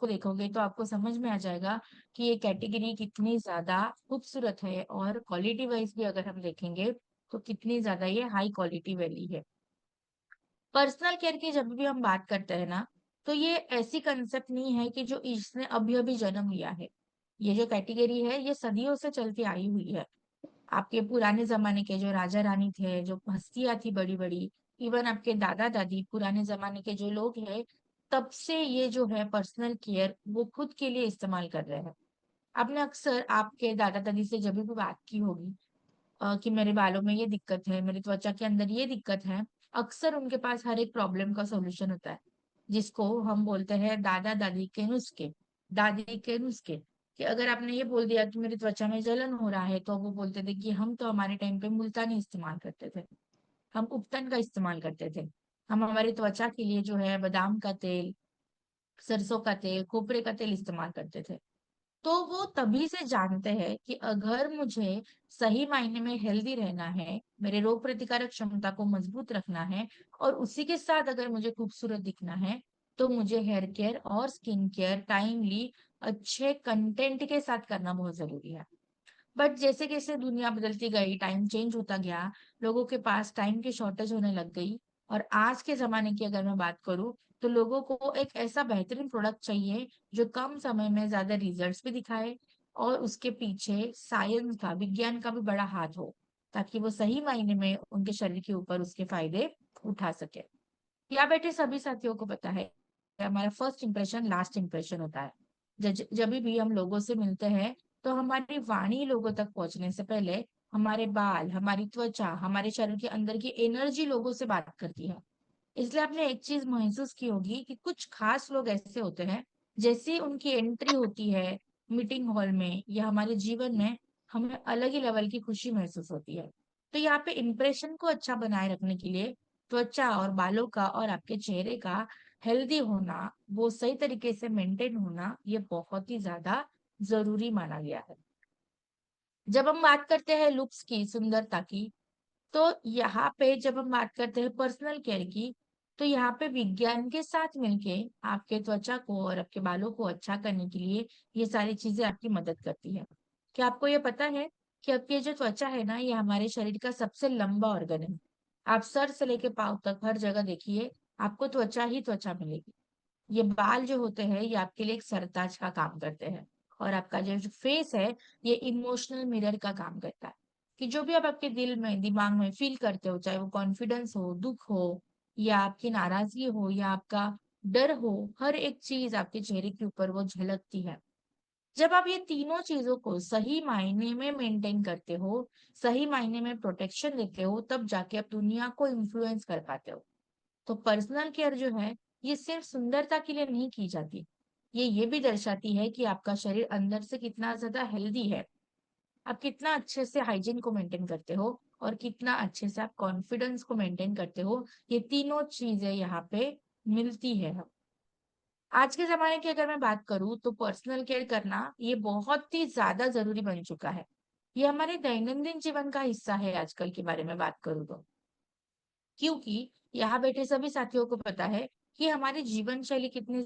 को देखोगे तो आपको समझ में आ जाएगा कि ये कैटेगरी कितनी ज़्यादा खूबसूरत है, और क्वालिटी वाइज़ भी अगर हम देखेंगे तो कितनी ज़्यादा ये हाई क्वालिटी वाली है। पर्सनल केयर की जब भी हम बात करते हैं ना, तो ये ऐसी कंसेप्ट नहीं है कि जो इसने अभी-अभी जन्म लिया है। ये जो कैटेगरी है, ये सदियों से चलती आई हुई है। आपके पुराने ज़माने के जो राजा-रानी थे, जो हस्तियाँ थी बड़ी-बड़ी, इवन आपके दादा-दादी, पुराने ज़माने के जो लोग हैं, तब से ये जो है पर्सनल केयर वो खुद के लिए इस्तेमाल कर रहे हैं। आपने अक्सर आपके दादा-दादी से जभी भी बात की होगी कि मेरे बालों में ये दिक्कत है, मेरी त्वचा के अंदर ये दिक्कत है, अक्सर उनके पास हर एक प्रॉब्लम का सॉल्यूशन होता है, जिसको हम बोलते हैं दादा-दादी के नुस्खे, दादी के नुस्खे। कि अगर आपने ये बोल दिया कि मेरी त्वचा में जलन हो रहा है, तो वो बोलते थे कि हम तो हमारे टाइम पे मुल्तानी इस्तेमाल करते थे, हम उपटन का इस्तेमाल करते थे। हम हमारी त्वचा के लिए जो है बादाम का तेल, सरसों का तेल, खोपरे का तेल इस्तेमाल करते थे। तो वो तभी से जानते हैं कि अगर मुझे सही मायने में हेल्दी रहना है, मेरे रोग प्रतिकारक क्षमता को मजबूत रखना है, और उसी के साथ अगर मुझे खूबसूरत दिखना है, तो मुझे हेयर केयर और स्किन केयर टाइमली अच्छे कंटेंट के साथ करना बहुत ज़रूरी है। बट जैसे-जैसे दुनिया बदलती गई, टाइम चेंज होता गया, लोगों के पास टाइम की शॉर्टेज होने लग गई, और आज के ज़माने की अगर मैं बात करूँ, तो लोगों को एक ऐसा बेहतरीन प्रोडक्ट चाहिए, जो कम समय में ज़्यादा रिजल्ट्स भी दिखाए, और उसके पीछे साइंस का, विज्ञान का भी बड़ा हाथ हो, ताकि वो सही मायने में उनके शरीर के ऊपर उसके फ़ायदे उठा सकें। यहाँ बैठे सभी साथियों को पता है कि हमारा फर्स्ट इंप्रेशन लास्ट इंप्रेशन होता है। जब भी हम लोगों से मिलते हैं, तो हमारी वाणी लोगों तक पहुंचने से पहले हमारे बाल, हमारी त्वचा, हमारे शरीर के अंदर की एनर्जी लोगों से बात करती है। इसलिए आपने एक चीज महसूस की होगी कि कुछ खास लोग ऐसे होते हैं, जैसे ही उनकी एंट्री होती है मीटिंग हॉल में या हमारे जीवन में, हमें अलग ही लेवल की खुशी महसूस होती है। तो यहाँ पे इंप्रेशन को अच्छा बनाए रखने के लिए त्वचा और बालों का और आपके चेहरे का हेल्दी होना, वो सही तरीके से मेंटेन होना, ये बहुत ही ज्यादा जरूरी माना गया है। जब हम बात करते हैं लुक्स की, सुंदरता की, तो यहाँ पे जब हम बात करते हैं पर्सनल केयर की, तो यहाँ पे विज्ञान के साथ मिलके आपके त्वचा को और आपके बालों को अच्छा करने के लिए ये सारी चीजें आपकी मदद करती है। क्या आपको ये पता है कि आपकी ये जो त्वचा है ना, ये हमारे शरीर का सबसे लंबा ऑर्गन है। आप सर से लेके पाँव तक हर जगह देखिए, आपको त्वचा ही त्वचा मिलेगी। ये बाल जो होते हैं, ये आपके लिए एक सरताज का काम करते हैं, और आपका जो फेस है, ये इमोशनल मिरर का काम करता है। कि जो भी आप आपके दिल में, दिमाग में फील करते हो, चाहे वो कॉन्फिडेंस हो, दुख हो, या आपकी नाराजगी हो, या आपका डर हो, हर एक चीज आपके चेहरे के ऊपर वो झलकती है। जब आप ये तीनों चीजों को सही मायने में मेंटेन करते हो, सही मायने में प्रोटेक्शन देते हो, तब जाके आप दुनिया को इन्फ्लुएंस कर पाते हो। तो पर्सनल केयर जो है, ये सिर्फ सुंदरता के लिए नहीं की जाती। ये भी दर्शाती है कि आपका शरीर अंदर से कितना ज्यादा हेल्दी है, आप कितना अच्छे से हाइजीन को मेंटेन करते हो, और कितना अच्छे से आप कॉन्फिडेंस को मेंटेन करते हो। ये तीनों चीजें यहाँ पे मिलती है। आज के ज़माने की अगर मैं बात करूँ, तो पर्सनल केयर करना ये बहुत ही ज़्यादा ज़रूरी बन चुका है। ये हमारे दैनंदिन जीवन का हिस्सा है आजकल के बारे में बात करूँ तो। क्योंकि यहाँ बैठे सभी साथियों को पता है कि हमारी जीवन शैली कितनी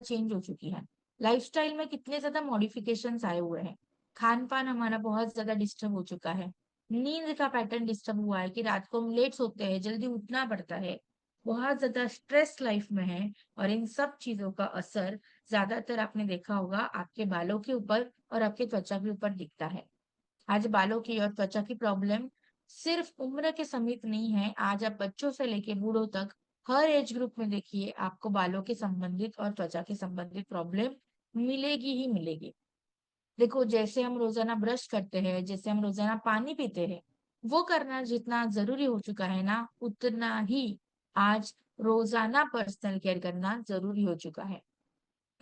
चेंज हो चुकी है। लाइफ़स्टाइल में कितने ज़्यादा मॉडिफिकेशंस आए हुए हैं। खान-पान हमारा बहुत ज़्यादा डिस्टर्ब हो चुका है। नींद का पैटर्न डिस्टर्ब हुआ है कि रात को हम लेट सोते हैं, जल्दी उठना पड़ता है। बहुत ज़्यादा स्ट्रेस लाइफ में है, और इन सब चीज़ों का असर ज़्यादातर आपने देखा होगा आपके बालों के ऊपर और आपकी त्वचा के ऊपर दिखता है। आज बालों की और त्वचा की प्रॉब्लम सिर्फ उम्र के समीप नहीं है। आज आप बच्चों से लेके बूढ़ों तक हर एज ग्रुप में देखिए, आपको बालों के संबंधित और त्वचा के संबंधित प्रॉब्लम मिलेगी ही मिलेगी। देखो, जैसे हम रोजाना ब्रश करते हैं, जैसे हम रोजाना पानी पीते हैं, वो करना जितना जरूरी हो चुका है ना, उतना ही आज रोजाना पर्सनल केयर करना जरूरी हो चुका है।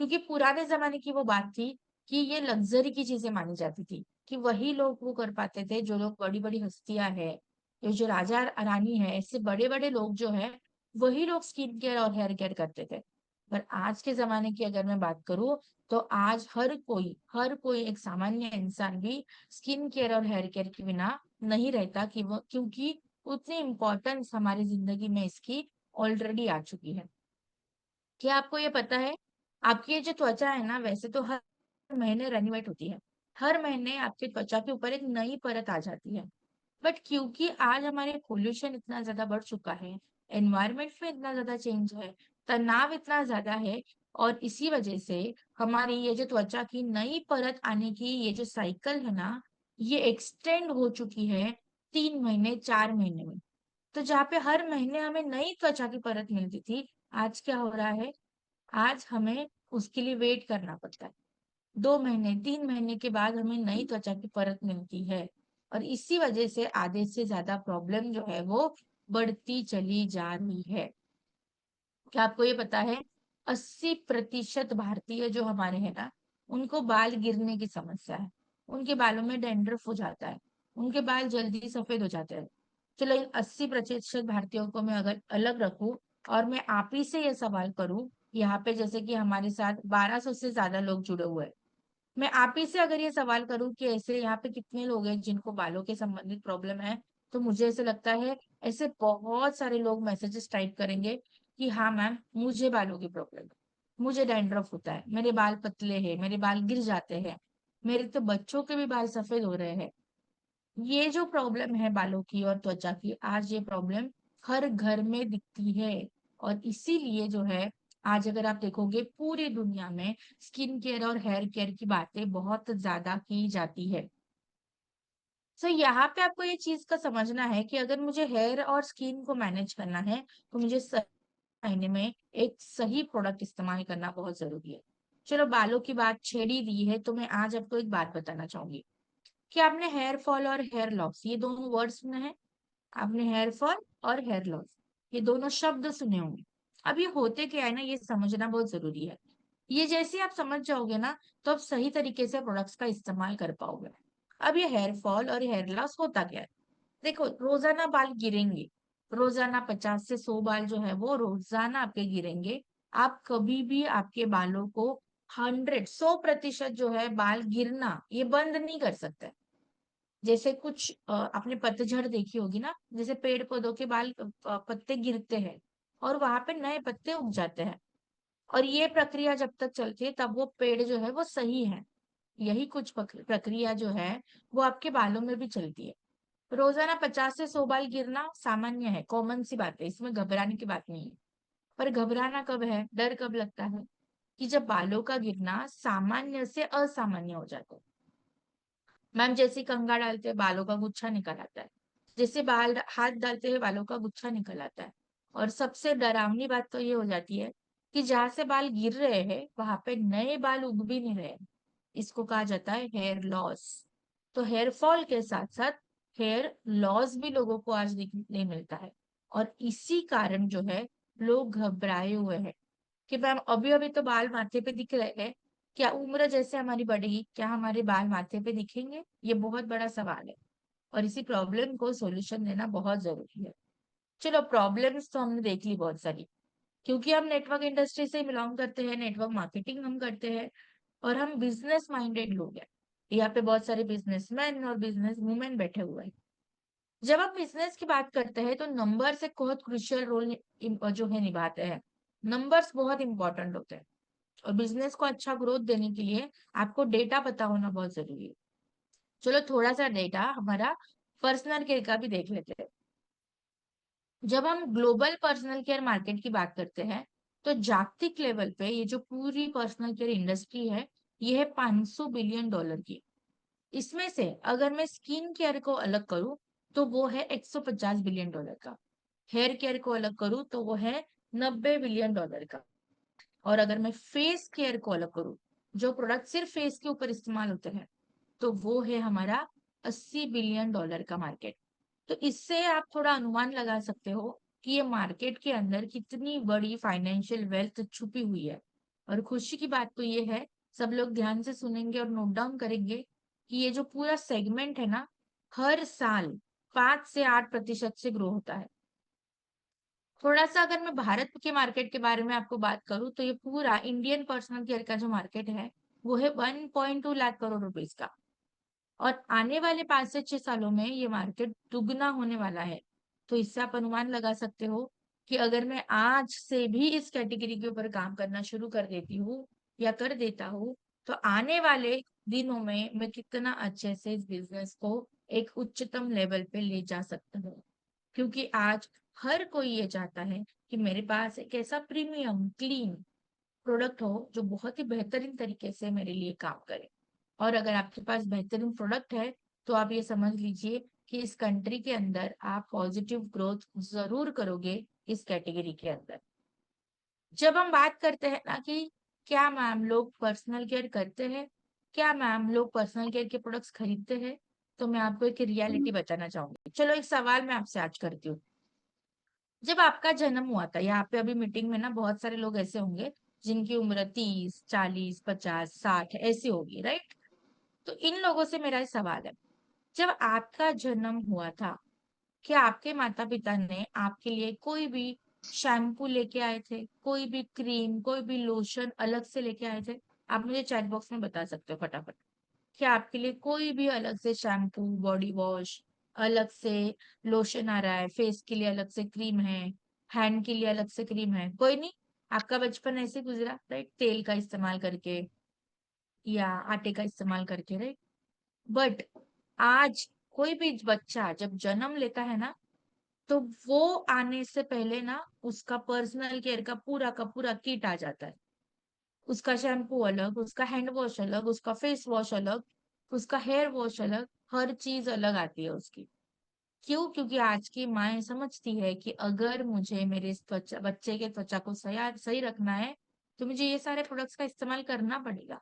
क्योंकि पुराने ज़माने की वो बात थी कि ये लग्ज़री की चीज़ें मानी जाती थी, कि वही लोग वो कर पाते थे, जो लोग बड़ी-बड़ी हस्तियाँ हैं, ये जो राजा-रानी है, ऐसे बड़े-बड़े लोग जो हैं, वही लोग स्किन केयर और हेयर केयर करते थे। पर आज के ज़माने की अगर मैं बात करूँ, तो आज हर कोई एक सामान्य इंसान भी स्किन केयर और हेयर केयर के बिना नहीं रहता, कि वो क्योंकि उतनी इम्पोर्टेंस हमारी ज़िंदगी में इसकी ऑलरेडी आ चुकी है। क्या आपको ये पता है आपकी ये जो त्वचा है ना, वैसे तो हर महीने रेनोवेट होती है, हर महीने आपकी त्वचा के ऊपर एक नई परत आ जाती है। बट क्योंकि आज हमारे पोल्यूशन इतना ज्यादा बढ़ चुका है, एनवायरमेंट में इतना ज्यादा चेंज है, तनाव इतना ज्यादा है, और इसी वजह से हमारी ये जो त्वचा की नई परत आने की ये जो साइकिल है ना, ये एक्सटेंड हो चुकी है 3 महीने 4 महीने में। तो जहाँ पे हर महीने हमें नई त्वचा की परत मिलती थी, आज क्या हो रहा है, आज हमें उसके लिए वेट करना पड़ता है। 2 महीने 3 महीने के बाद हमें नई त्वचा की परत मिलती है, और इसी वजह से आधे से ज्यादा प्रॉब्लम जो है वो बढ़ती चली जा रही है। क्या आपको ये पता है, 80% भारतीय जो हमारे हैं ना, उनको बाल गिरने की समस्या है, उनके बालों में डैंड्रफ हो जाता है, उनके बाल जल्दी सफेद हो जाते हैं। चलो, इन 80% भारतीयों को मैं अगर अलग रखूं, और मैं आप ही से ये सवाल करूं, यहाँ पे जैसे कि हमारे साथ 1200 से ज्यादा लोग जुड़े हुए हैं, मैं आप ही से अगर ये सवाल करूं कि ऐसे यहाँ पे कितने लोग हैं जिनको बालों के संबंधित प्रॉब्लम है, तो मुझे ऐसे लगता है ऐसे बहुत सारे लोग मैसेजेस टाइप करेंगे कि हाँ मैम, मुझे बालों की प्रॉब्लम है, मुझे डैंड्रफ होता है, मेरे बाल पतले हैं, मेरे बाल गिर जाते हैं, मेरे तो बच्चों के भी बाल सफेद हो रहे हैं। ये जो प्रॉब्लम है बालों की और त्वचा की, आज ये प्रॉब्लम हर घर में दिखती है। और इसीलिए जो है, आज अगर आप देखोगे पूरी दुनिया में स्किन केयर और हेयर केयर की बातें बहुत ज्यादा की जाती है। तो यहाँ पे आपको ये चीज का समझना है कि अगर मुझे हेयर और स्किन को मैनेज करना है, तो मुझे सही मायने में एक सही प्रोडक्ट इस्तेमाल करना बहुत जरूरी है। चलो, बालों की बात छेड़ी दी है, तो मैं आज आपको एक बात बताना चाहूंगी कि आपने हेयर फॉल और हेयर लॉस ये दोनों वर्ड सुने हैं। आपने हेयर फॉल और हेयर लॉस ये दोनों शब्द सुने होंगे। अब ये होते क्या है ना, ये समझना बहुत जरूरी है। ये जैसे आप समझ जाओगे ना, तो आप सही तरीके से प्रोडक्ट्स का इस्तेमाल कर पाओगे। अब ये हेयर फॉल और हेयर लॉस होता क्या है, देखो, रोजाना बाल गिरेंगे, रोजाना 50 से 100 बाल जो है वो रोजाना आपके गिरेंगे। आप कभी भी आपके बालों को 100% जो है बाल गिरना ये बंद नहीं कर सकते। जैसे कुछ आपने पतझड़ देखी होगी ना, जैसे पेड़ पौधों के बाल पत्ते गिरते हैं और वहां पे नए पत्ते उग जाते हैं, और ये प्रक्रिया जब तक चलती है तब वो पेड़ जो है वो सही है। यही कुछ प्रक्रिया जो है वो आपके बालों में भी चलती है। रोजाना 50 से 100 बाल गिरना सामान्य है, कॉमन सी बात है, इसमें घबराने की बात नहीं है। पर घबराना कब है, डर कब लगता है, कि जब बालों का गिरना सामान्य से असामान्य हो जाता है। मैम, जैसे कंघा डालते हैं बालों का गुच्छा निकल आता है, जैसे बाल हाथ डालते हैं बालों का गुच्छा निकल आता है। और सबसे डरावनी बात तो ये हो जाती है कि जहां से बाल गिर रहे हैं वहां पे नए बाल उग भी नहीं रहे हैं। इसको कहा जाता है हेयर लॉस। तो हेयर फॉल के साथ साथ हेयर लॉस भी लोगों को आज देखने मिलता है। और इसी कारण जो है लोग घबराए हुए हैं कि मैम, अभी अभी तो बाल माथे पे दिख रहे हैं, क्या उम्र जैसे हमारी बढ़ेगी क्या हमारे बाल माथे पे दिखेंगे, ये बहुत बड़ा सवाल है। और इसी प्रॉब्लम को सॉल्यूशन देना बहुत जरूरी है। चलो, प्रॉब्लम्स तो हमने देख ली बहुत सारी, क्योंकि हम नेटवर्क इंडस्ट्री से बिलोंग करते हैं, नेटवर्क मार्केटिंग हम करते हैं, और हम बिजनेस माइंडेड लोग हैं। यहाँ पे बहुत सारे बिजनेसमैन और बिजनेस वुमेन बैठे हुए हैं। जब हम बिजनेस की बात करते हैं तो नंबर्स एक बहुत क्रुशियल रोल जो है निभाते हैं। नंबर्स बहुत इंपॉर्टेंट होते हैं, और बिजनेस को अच्छा ग्रोथ देने के लिए आपको डेटा पता होना बहुत जरूरी है। चलो, थोड़ा सा डेटा हमारा पर्सनल केयर का भी देख लेते हैं। जब हम ग्लोबल पर्सनल केयर मार्केट की बात करते हैं, तो जागतिक लेवल पे ये जो पूरी पर्सनल केयर इंडस्ट्री है, ये है 500 बिलियन डॉलर की। इसमें से अगर मैं स्किन केयर को अलग करूं, तो वो है 150 बिलियन डॉलर का। हेयर केयर को अलग करूं तो वो है 90 बिलियन डॉलर का। और अगर मैं फेस केयर को अलग करूं, जो प्रोडक्ट सिर्फ फेस के ऊपर इस्तेमाल होते हैं, तो वो है हमारा 80 बिलियन डॉलर का मार्केट। तो इससे आप थोड़ा अनुमान लगा सकते हो कि ये मार्केट के अंदर कितनी बड़ी फाइनेंशियल वेल्थ छुपी हुई है। और खुशी की बात तो ये है, सब लोग ध्यान से सुनेंगे और नोट डाउन करेंगे कि ये जो पूरा सेगमेंट है ना, हर साल 5 से 8% से ग्रो होता है। थोड़ा सा अगर मैं भारत के मार्केट के बारे में आपको बात करूं, तो ये पूरा इंडियन पर्सनल केयर का जो मार्केट है वो है 1.2 लाख करोड़ रुपीज का। और आने वाले 5 से 6 सालों में ये मार्केट दुगना होने वाला है। तो इससे आप अनुमान लगा सकते हो कि अगर मैं आज से भी इस कैटेगरी के ऊपर काम करना शुरू कर देती हूँ या कर देता हूँ, तो आने वाले दिनों में मैं कितना अच्छे से इस बिजनेस को एक उच्चतम लेवल पे ले जा सकता हूँ। क्योंकि आज हर कोई ये चाहता है कि मेरे पास एक ऐसा प्रीमियम क्लीन प्रोडक्ट हो जो बहुत ही बेहतरीन तरीके से मेरे लिए काम करे। और अगर आपके पास बेहतरीन प्रोडक्ट है, तो आप ये समझ लीजिए कि इस कंट्री के अंदर आप पॉजिटिव ग्रोथ जरूर करोगे इस कैटेगरी के अंदर। जब हम बात करते हैं ना कि क्या मैम लोग पर्सनल केयर करते हैं, क्या मैम लोग पर्सनल केयर के प्रोडक्ट्स खरीदते हैं, तो मैं आपको एक रियलिटी बताना चाहूंगी। चलो एक सवाल मैं आपसे आज करती हूँ। जब आपका जन्म हुआ था, यहाँ पे अभी मीटिंग में ना बहुत सारे लोग ऐसे होंगे जिनकी उम्र 30, 40, 50, 60 ऐसी होगी, राइट? तो इन लोगों से मेरा एक सवाल है, जब आपका जन्म हुआ था, क्या आपके माता पिता ने आपके लिए कोई भी शैम्पू लेके आए थे, कोई भी क्रीम, कोई भी लोशन अलग से लेके आए थे? आप मुझे चैट बॉक्स में बता सकते हो फटाफट। क्या आपके लिए कोई भी अलग से शैम्पू, बॉडी वॉश, अलग से लोशन आ रहा है, फेस के लिए अलग से क्रीम है, हैंड के लिए अलग से क्रीम है? कोई नहीं। आपका बचपन ऐसे गुजरा, राइट? तेल का इस्तेमाल करके या आटे का इस्तेमाल करके, राइट? बट आज कोई भी बच्चा जब जन्म लेता है ना, तो वो आने से पहले ना उसका पर्सनल केयर का पूरा किट आ जाता है। उसका शैम्पू अलग, उसका हैंड वॉश अलग, उसका फेस वॉश अलग, उसका हेयर वॉश अलग, हर चीज अलग आती है उसकी। क्यों? क्योंकि आज की माएँ समझती है कि अगर मुझे मेरे इस त्वचा बच्चे के त्वचा को सही सही रखना है, तो मुझे ये सारे प्रोडक्ट्स का इस्तेमाल करना पड़ेगा।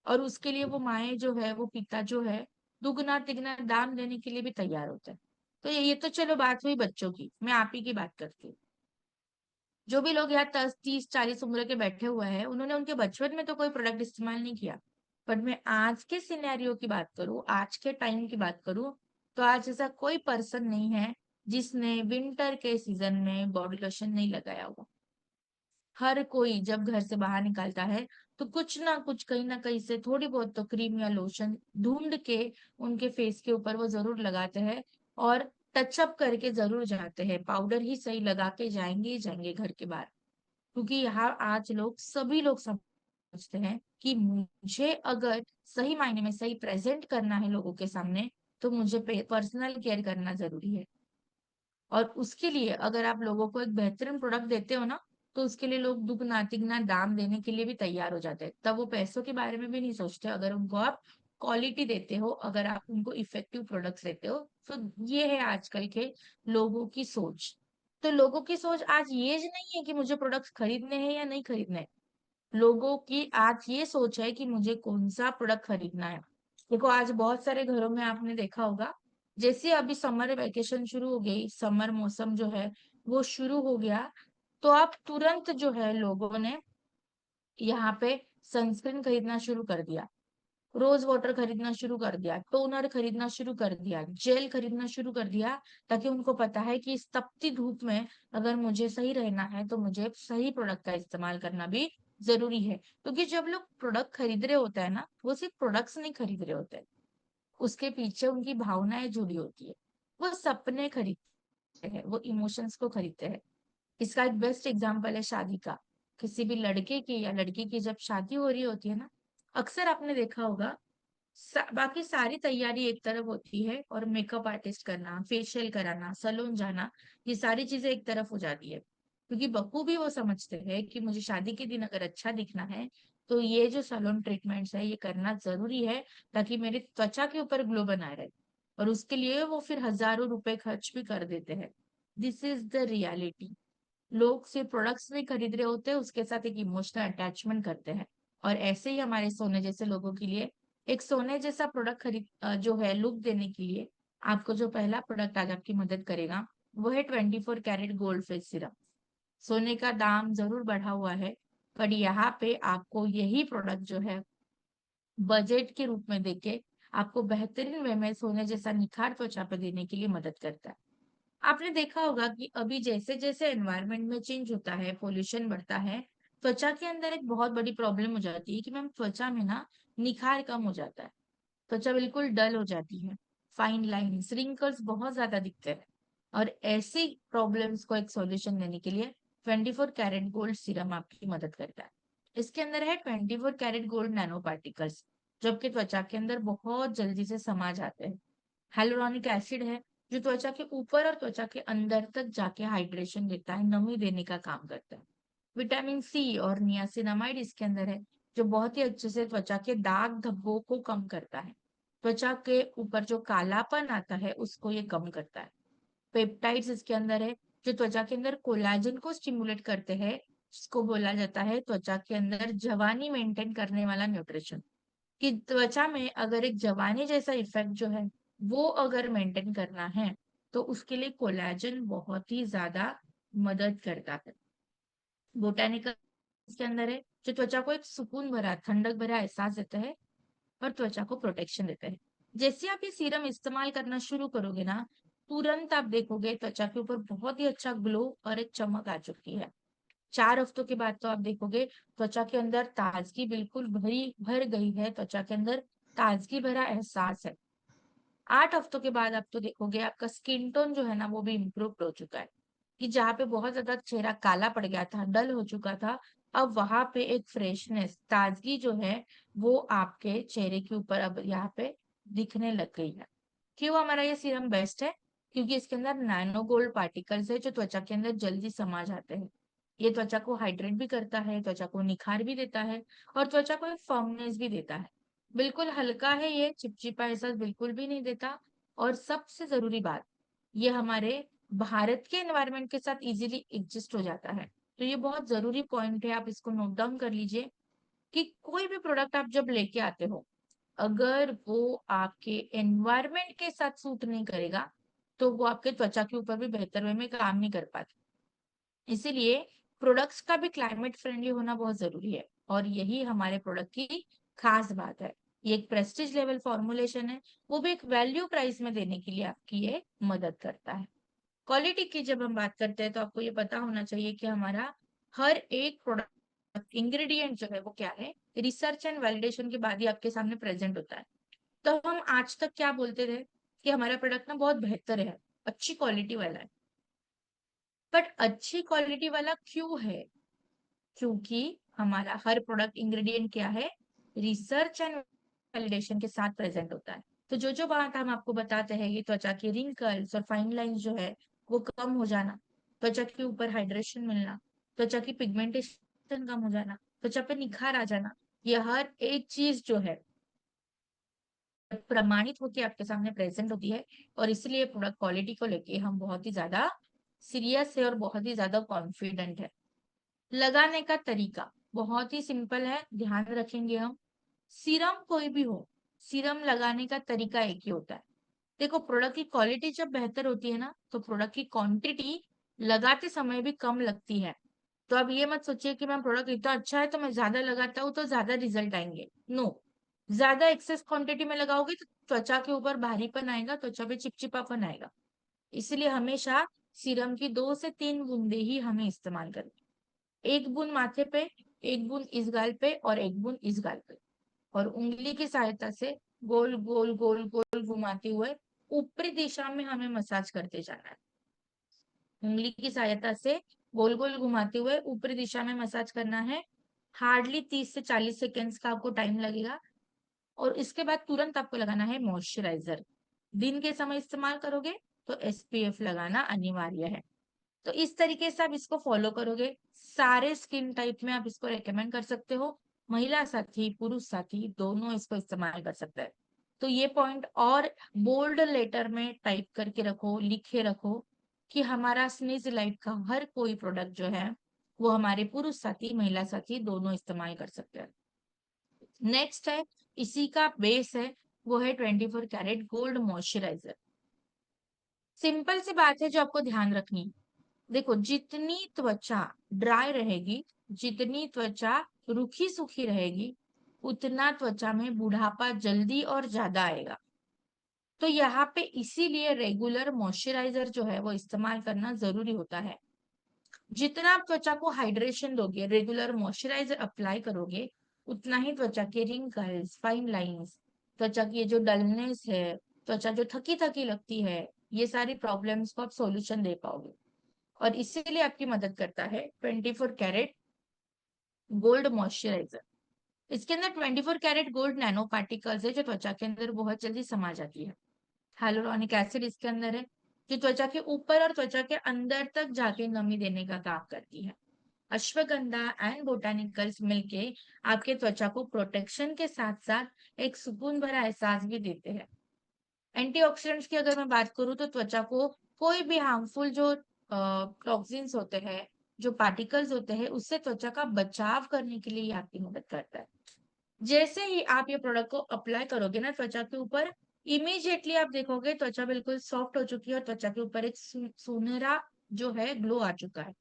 और उसके लिए वो माएँ जो है, वो पिता जो है, दुगना तिगना दाम देने के लिए भी तैयार होता है। तो ये तो चलो बात हुई बच्चों की, मैं आप ही की बात करती हूँ। जो भी लोग यहाँ 10, 30, 40 उम्र के बैठे हुए हैं, उन्होंने उनके बचपन में तो कोई प्रोडक्ट इस्तेमाल नहीं किया। बट मैं आज के सिनेरियो की बात करूँ, आज के टाइम की बात करूँ, तो आज ऐसा कोई पर्सन नहीं है जिसने विंटर के सीजन में बॉडी लोशन नहीं लगाया हुआ। हर कोई जब घर से बाहर निकलता है, तो कुछ ना कुछ कहीं ना कहीं से थोड़ी बहुत तो क्रीम या लोशन ढूंढ के उनके फेस के ऊपर वो जरूर लगाते हैं। और टचअप करके जरूर जाते हैं, पाउडर ही सही लगा के जाएंगे ही जाएंगे घर के बाहर। क्योंकि यहाँ आज लोग सभी लोग समझते हैं कि मुझे अगर सही मायने में सही प्रेजेंट करना है लोगों के सामने, तो मुझे पर्सनल केयर करना जरूरी है। और उसके लिए अगर आप लोगों को एक बेहतरीन प्रोडक्ट देते हो ना, तो उसके लिए लोग दुगना तिगना दाम देने के लिए भी तैयार हो जाते हैं। तब वो पैसों के बारे में भी नहीं सोचते, अगर उनको आप क्वालिटी देते हो, अगर आप उनको इफेक्टिव प्रोडक्ट्स देते हो। तो ये है आजकल के लोगों की सोच। तो लोगों की सोच आज ये नहीं है कि मुझे प्रोडक्ट्स खरीदने हैं या नहीं खरीदने हैं। लोगों की आज ये सोच है कि मुझे कौन सा प्रोडक्ट खरीदना है। देखो आज बहुत सारे घरों में आपने देखा होगा, जैसे अभी समर वेकेशन शुरू हो गई, समर मौसम जो है वो शुरू हो गया, तो आप तुरंत जो है लोगों ने यहाँ पे सनस्क्रीन खरीदना शुरू कर दिया, रोज वाटर खरीदना शुरू कर दिया, टोनर खरीदना शुरू कर दिया, जेल खरीदना शुरू कर दिया। ताकि उनको पता है कि इस तपती धूप में अगर मुझे सही रहना है, तो मुझे सही प्रोडक्ट का इस्तेमाल करना भी जरूरी है। क्योंकि जब लोग प्रोडक्ट खरीद रहे होते हैं ना, वो सिर्फ प्रोडक्ट्स नहीं खरीद रहे होते हैं, उसके पीछे उनकी भावनाएं जुड़ी होती है। वो सपने खरीदते हैं, वो इमोशंस को खरीदते हैं। इसका एक बेस्ट एग्जाम्पल है शादी का। किसी भी लड़के की या लड़की की जब शादी हो रही होती है ना, अक्सर आपने देखा होगा, बाकी सारी तैयारी एक तरफ होती है और मेकअप आर्टिस्ट करना, फेशियल कराना, सैलून जाना, ये सारी चीजें एक तरफ हो जाती है। क्योंकि बखूबी वो समझते हैं कि मुझे शादी के दिन अगर अच्छा दिखना है, तो ये जो सैलून ट्रीटमेंट्स है ये करना जरूरी है, ताकि मेरी त्वचा के ऊपर ग्लो बना रहे। और उसके लिए वो फिर हजारों रुपए खर्च भी कर देते हैं। This is the reality. लोग सिर्फ प्रोडक्ट्स नहीं खरीद रहे होते, उसके साथ एक इमोशनल अटैचमेंट करते हैं। और ऐसे ही हमारे सोने जैसे लोगों के लिए एक सोने जैसा प्रोडक्ट जो है लुक देने के लिए, आपको जो पहला प्रोडक्ट आज आपकी मदद करेगा, वो है 24 कैरेट गोल्ड फेस सिरम। सोने का दाम जरूर बढ़ा हुआ है, पर यहाँ पे आपको यही प्रोडक्ट जो है बजट के रूप में देके आपको बेहतरीन वे में सोने जैसा निखार त्वचा पे देने के लिए मदद करता है। आपने देखा होगा कि अभी जैसे जैसे एनवायरनमेंट में चेंज होता है, पोल्यूशन बढ़ता है, त्वचा के अंदर एक बहुत बड़ी प्रॉब्लम हो जाती है कि मैम त्वचा में ना निखार कम हो जाता है, त्वचा बिल्कुल डल हो जाती है, फाइन लाइंस, रिंकल्स बहुत ज्यादा दिखते हैं। और ऐसी प्रॉब्लम्स को एक सॉल्यूशन देने के लिए 24 कैरेट गोल्ड सीरम आपकी मदद करता है। इसके अंदर है 24 कैरेट गोल्ड नैनो पार्टिकल्स, जो आपके त्वचा के अंदर बहुत जल्दी से समा जाते हैं। हेलोरॉनिक एसिड है, जो त्वचा के ऊपर और त्वचा के अंदर तक जाके हाइड्रेशन देता है, नमी देने का काम करता है। विटामिन सी और नियासिनामाइड इसके अंदर है, जो बहुत ही अच्छे से त्वचा के दाग धब्बों को कम करता है। त्वचा के ऊपर जो कालापन आता है उसको ये कम करता है। पेप्टाइड्स इसके अंदर है, जो त्वचा के अंदर कोलाजन को स्टिमुलेट करते हैं, जिसको बोला जाता है त्वचा के अंदर जवानी मेंटेन करने वाला न्यूट्रिशन। कि त्वचा में अगर एक जवानी जैसा इफेक्ट जो है वो अगर मेंटेन करना है, तो उसके लिए कोलाजन बहुत ही ज्यादा मदद करता है। बोटानिकल इसके अंदर है, जो त्वचा को एक सुकून भरा ठंडक भरा एहसास देता है और त्वचा को प्रोटेक्शन देता है। जैसे आप ये सीरम इस्तेमाल करना शुरू करोगे ना, तुरंत आप देखोगे त्वचा के ऊपर बहुत ही अच्छा ग्लो और एक चमक आ चुकी है। 4 हफ्तों के बाद तो आप देखोगे त्वचा के अंदर ताजगी बिल्कुल भर गई है, त्वचा के अंदर ताजगी भरा एहसास है। 8 हफ्तों के बाद आप तो देखोगे आपका स्किन टोन जो है ना वो भी इम्प्रूव हो चुका है। कि जहाँ पे बहुत ज्यादा चेहरा काला पड़ गया था, डल हो चुका था, अब वहां पे एक फ्रेशनेस, ताजगी जो है वो आपके चेहरे के ऊपर अब यहाँ पे दिखने लग गई है। क्यों हमारा ये सीरम बेस्ट है? क्योंकि इसके अंदर नैनो गोल्ड पार्टिकल्स है, जो त्वचा के अंदर जल्दी समा जाते हैं। ये त्वचा को हाइड्रेट भी करता है, त्वचा को निखार भी देता है और त्वचा को एक फर्मनेस भी देता है। बिल्कुल हल्का है, ये चिपचिपा एहसास बिल्कुल भी नहीं देता। और सबसे जरूरी बात, ये हमारे भारत के एनवायरनमेंट के साथ इजीली एडजस्ट हो जाता है। तो ये बहुत जरूरी पॉइंट है, आप इसको नोट डाउन कर लीजिए कि कोई भी प्रोडक्ट आप जब लेके आते हो, अगर वो आपके एनवायरनमेंट के साथ सूट नहीं करेगा, तो वो आपके त्वचा के ऊपर भी बेहतर वे में काम नहीं कर पाता। इसीलिए प्रोडक्ट्स का भी क्लाइमेट फ्रेंडली होना बहुत जरूरी है, और यही हमारे प्रोडक्ट की खास बात है। ये एक प्रेस्टीज लेवल फॉर्मुलेशन है, वो भी एक वैल्यू प्राइस में देने के लिए आपकी ये मदद करता है। क्वालिटी की जब हम बात करते हैं तो आपको ये पता होना चाहिए कि हमारा हर एक प्रोडक्ट इंग्रेडिएंट जो है वो क्या है, रिसर्च एंड वैलिडेशन के बाद ही आपके सामने प्रेजेंट होता है। तो हम आज तक क्या बोलते थे कि हमारा प्रोडक्ट ना बहुत बेहतर है, अच्छी क्वालिटी वाला है। बट अच्छी क्वालिटी वाला क्यों है? क्योंकि हमारा हर प्रोडक्ट इंग्रेडिएंट क्या है, रिसर्च एंड वैलिडेशन के साथ प्रेजेंट होता है। तो जो जो बात हम आपको बताते हैं, ये त्वचा के रिंकल्स और फाइन लाइंस जो है वो कम हो जाना, त्वचा के ऊपर हाइड्रेशन मिलना, त्वचा की पिगमेंटेशन कम हो जाना, त्वचा पे निखार आ जाना, ये हर एक चीज जो है प्रमाणित होकर आपके सामने प्रेजेंट होती है। और इसलिए प्रोडक्ट क्वालिटी को लेके हम बहुत ही ज्यादा सीरियस है और बहुत ही ज्यादा कॉन्फिडेंट है। लगाने का तरीका बहुत ही सिंपल है, ध्यान रखेंगे हम। सीरम कोई भी हो, सीरम लगाने का तरीका एक ही होता है। देखो, प्रोडक्ट की क्वालिटी जब बेहतर होती है ना, तो प्रोडक्ट की क्वांटिटी लगाते समय भी कम लगती है। तो अब ये मत सोचिए कि मैम प्रोडक्ट इतना अच्छा है तो मैं ज्यादा लगाता हूँ तो ज्यादा रिजल्ट आएंगे। नो, ज्यादा एक्सेस क्वांटिटी में लगाओगे तो त्वचा के ऊपर भारीपन आएगा, त्वचा पे चिपचिपापन आएगा। इसलिए हमेशा सीरम की 2 से 3 बूंदे ही हमें इस्तेमाल करनी। एक बूंद माथे पे, एक बूंद इस गाल पे और एक बूंद इस गाल पे, और उंगली की सहायता से गोल गोल गोल गोल घुमाते हुए ऊपरी दिशा में हमें मसाज करते जाना है। उंगली की सहायता से गोल गोल घुमाते हुए ऊपरी दिशा में मसाज करना है। हार्डली 30 से 40 सेकेंड्स का आपको टाइम लगेगा। और इसके बाद तुरंत आपको लगाना है मॉइस्चराइजर। दिन के समय इस्तेमाल करोगे तो एसपीएफ लगाना अनिवार्य है। तो इस तरीके से आप इसको फॉलो करोगे, सारे स्किन टाइप में आप इसको रेकमेंड कर सकते हो। महिला साथी पुरुष साथी दोनों इसको इस्तेमाल कर सकते हैं। तो ये पॉइंट और बोल्ड लेटर में टाइप करके रखो, लिखे रखो कि हमारा स्नीज लाइफ का हर कोई प्रोडक्ट जो है वो हमारे पुरुष साथी महिला साथी दोनों इस्तेमाल कर सकते हैं। नेक्स्ट है, इसी का बेस है, वो है 24 कैरेट गोल्ड मॉइस्चराइजर। सिंपल सी बात है जो आपको ध्यान रखनी है। देखो, जितनी त्वचा ड्राई रहेगी, जितनी त्वचा रूखी सूखी रहेगी, उतना त्वचा में बुढ़ापा जल्दी और ज्यादा आएगा। तो यहाँ पे इसीलिए रेगुलर मॉइस्चराइजर जो है वो इस्तेमाल करना जरूरी होता है। जितना आप त्वचा को हाइड्रेशन दोगे, रेगुलर मॉइस्चराइजर अप्लाई करोगे, उतना ही त्वचा के रिंकल्स, फाइन लाइंस, त्वचा की ये जो डलनेस है, त्वचा जो थकी थकी लगती है, ये सारी प्रॉब्लम्स को आप सॉल्यूशन दे पाओगे। और इसीलिए आपकी मदद करता है 24 कैरेट गोल्ड मॉइस्चराइजर। इसके अंदर 24 कैरेट गोल्ड नैनो पार्टिकल्स है जो त्वचा के अंदर बहुत जल्दी समा जाती है। हाइलुरोनिक एसिड इसके अंदर है जो त्वचा के ऊपर और त्वचा के अंदर तक जाके नमी देने का काम करती है। अश्वगंधा एंड बोटानिकल्स मिलके आपके त्वचा को प्रोटेक्शन के साथ साथ एक सुकून भरा एहसास भी देते हैं। एंटीऑक्सीडेंट्स की अगर मैं बात करूं तो त्वचा को कोई भी हार्मफुल जो टॉक्सिन्स होते हैं, जो पार्टिकल्स होते हैं, उससे त्वचा का बचाव करने के लिए ये आपकी मदद करता है। जैसे ही आप ये प्रोडक्ट को अप्लाई करोगे ना त्वचा के ऊपर, इमीडिएटली आप देखोगे त्वचा बिल्कुल सॉफ्ट हो चुकी है और त्वचा के ऊपर एक सुनहरा जो है ग्लो आ चुका है।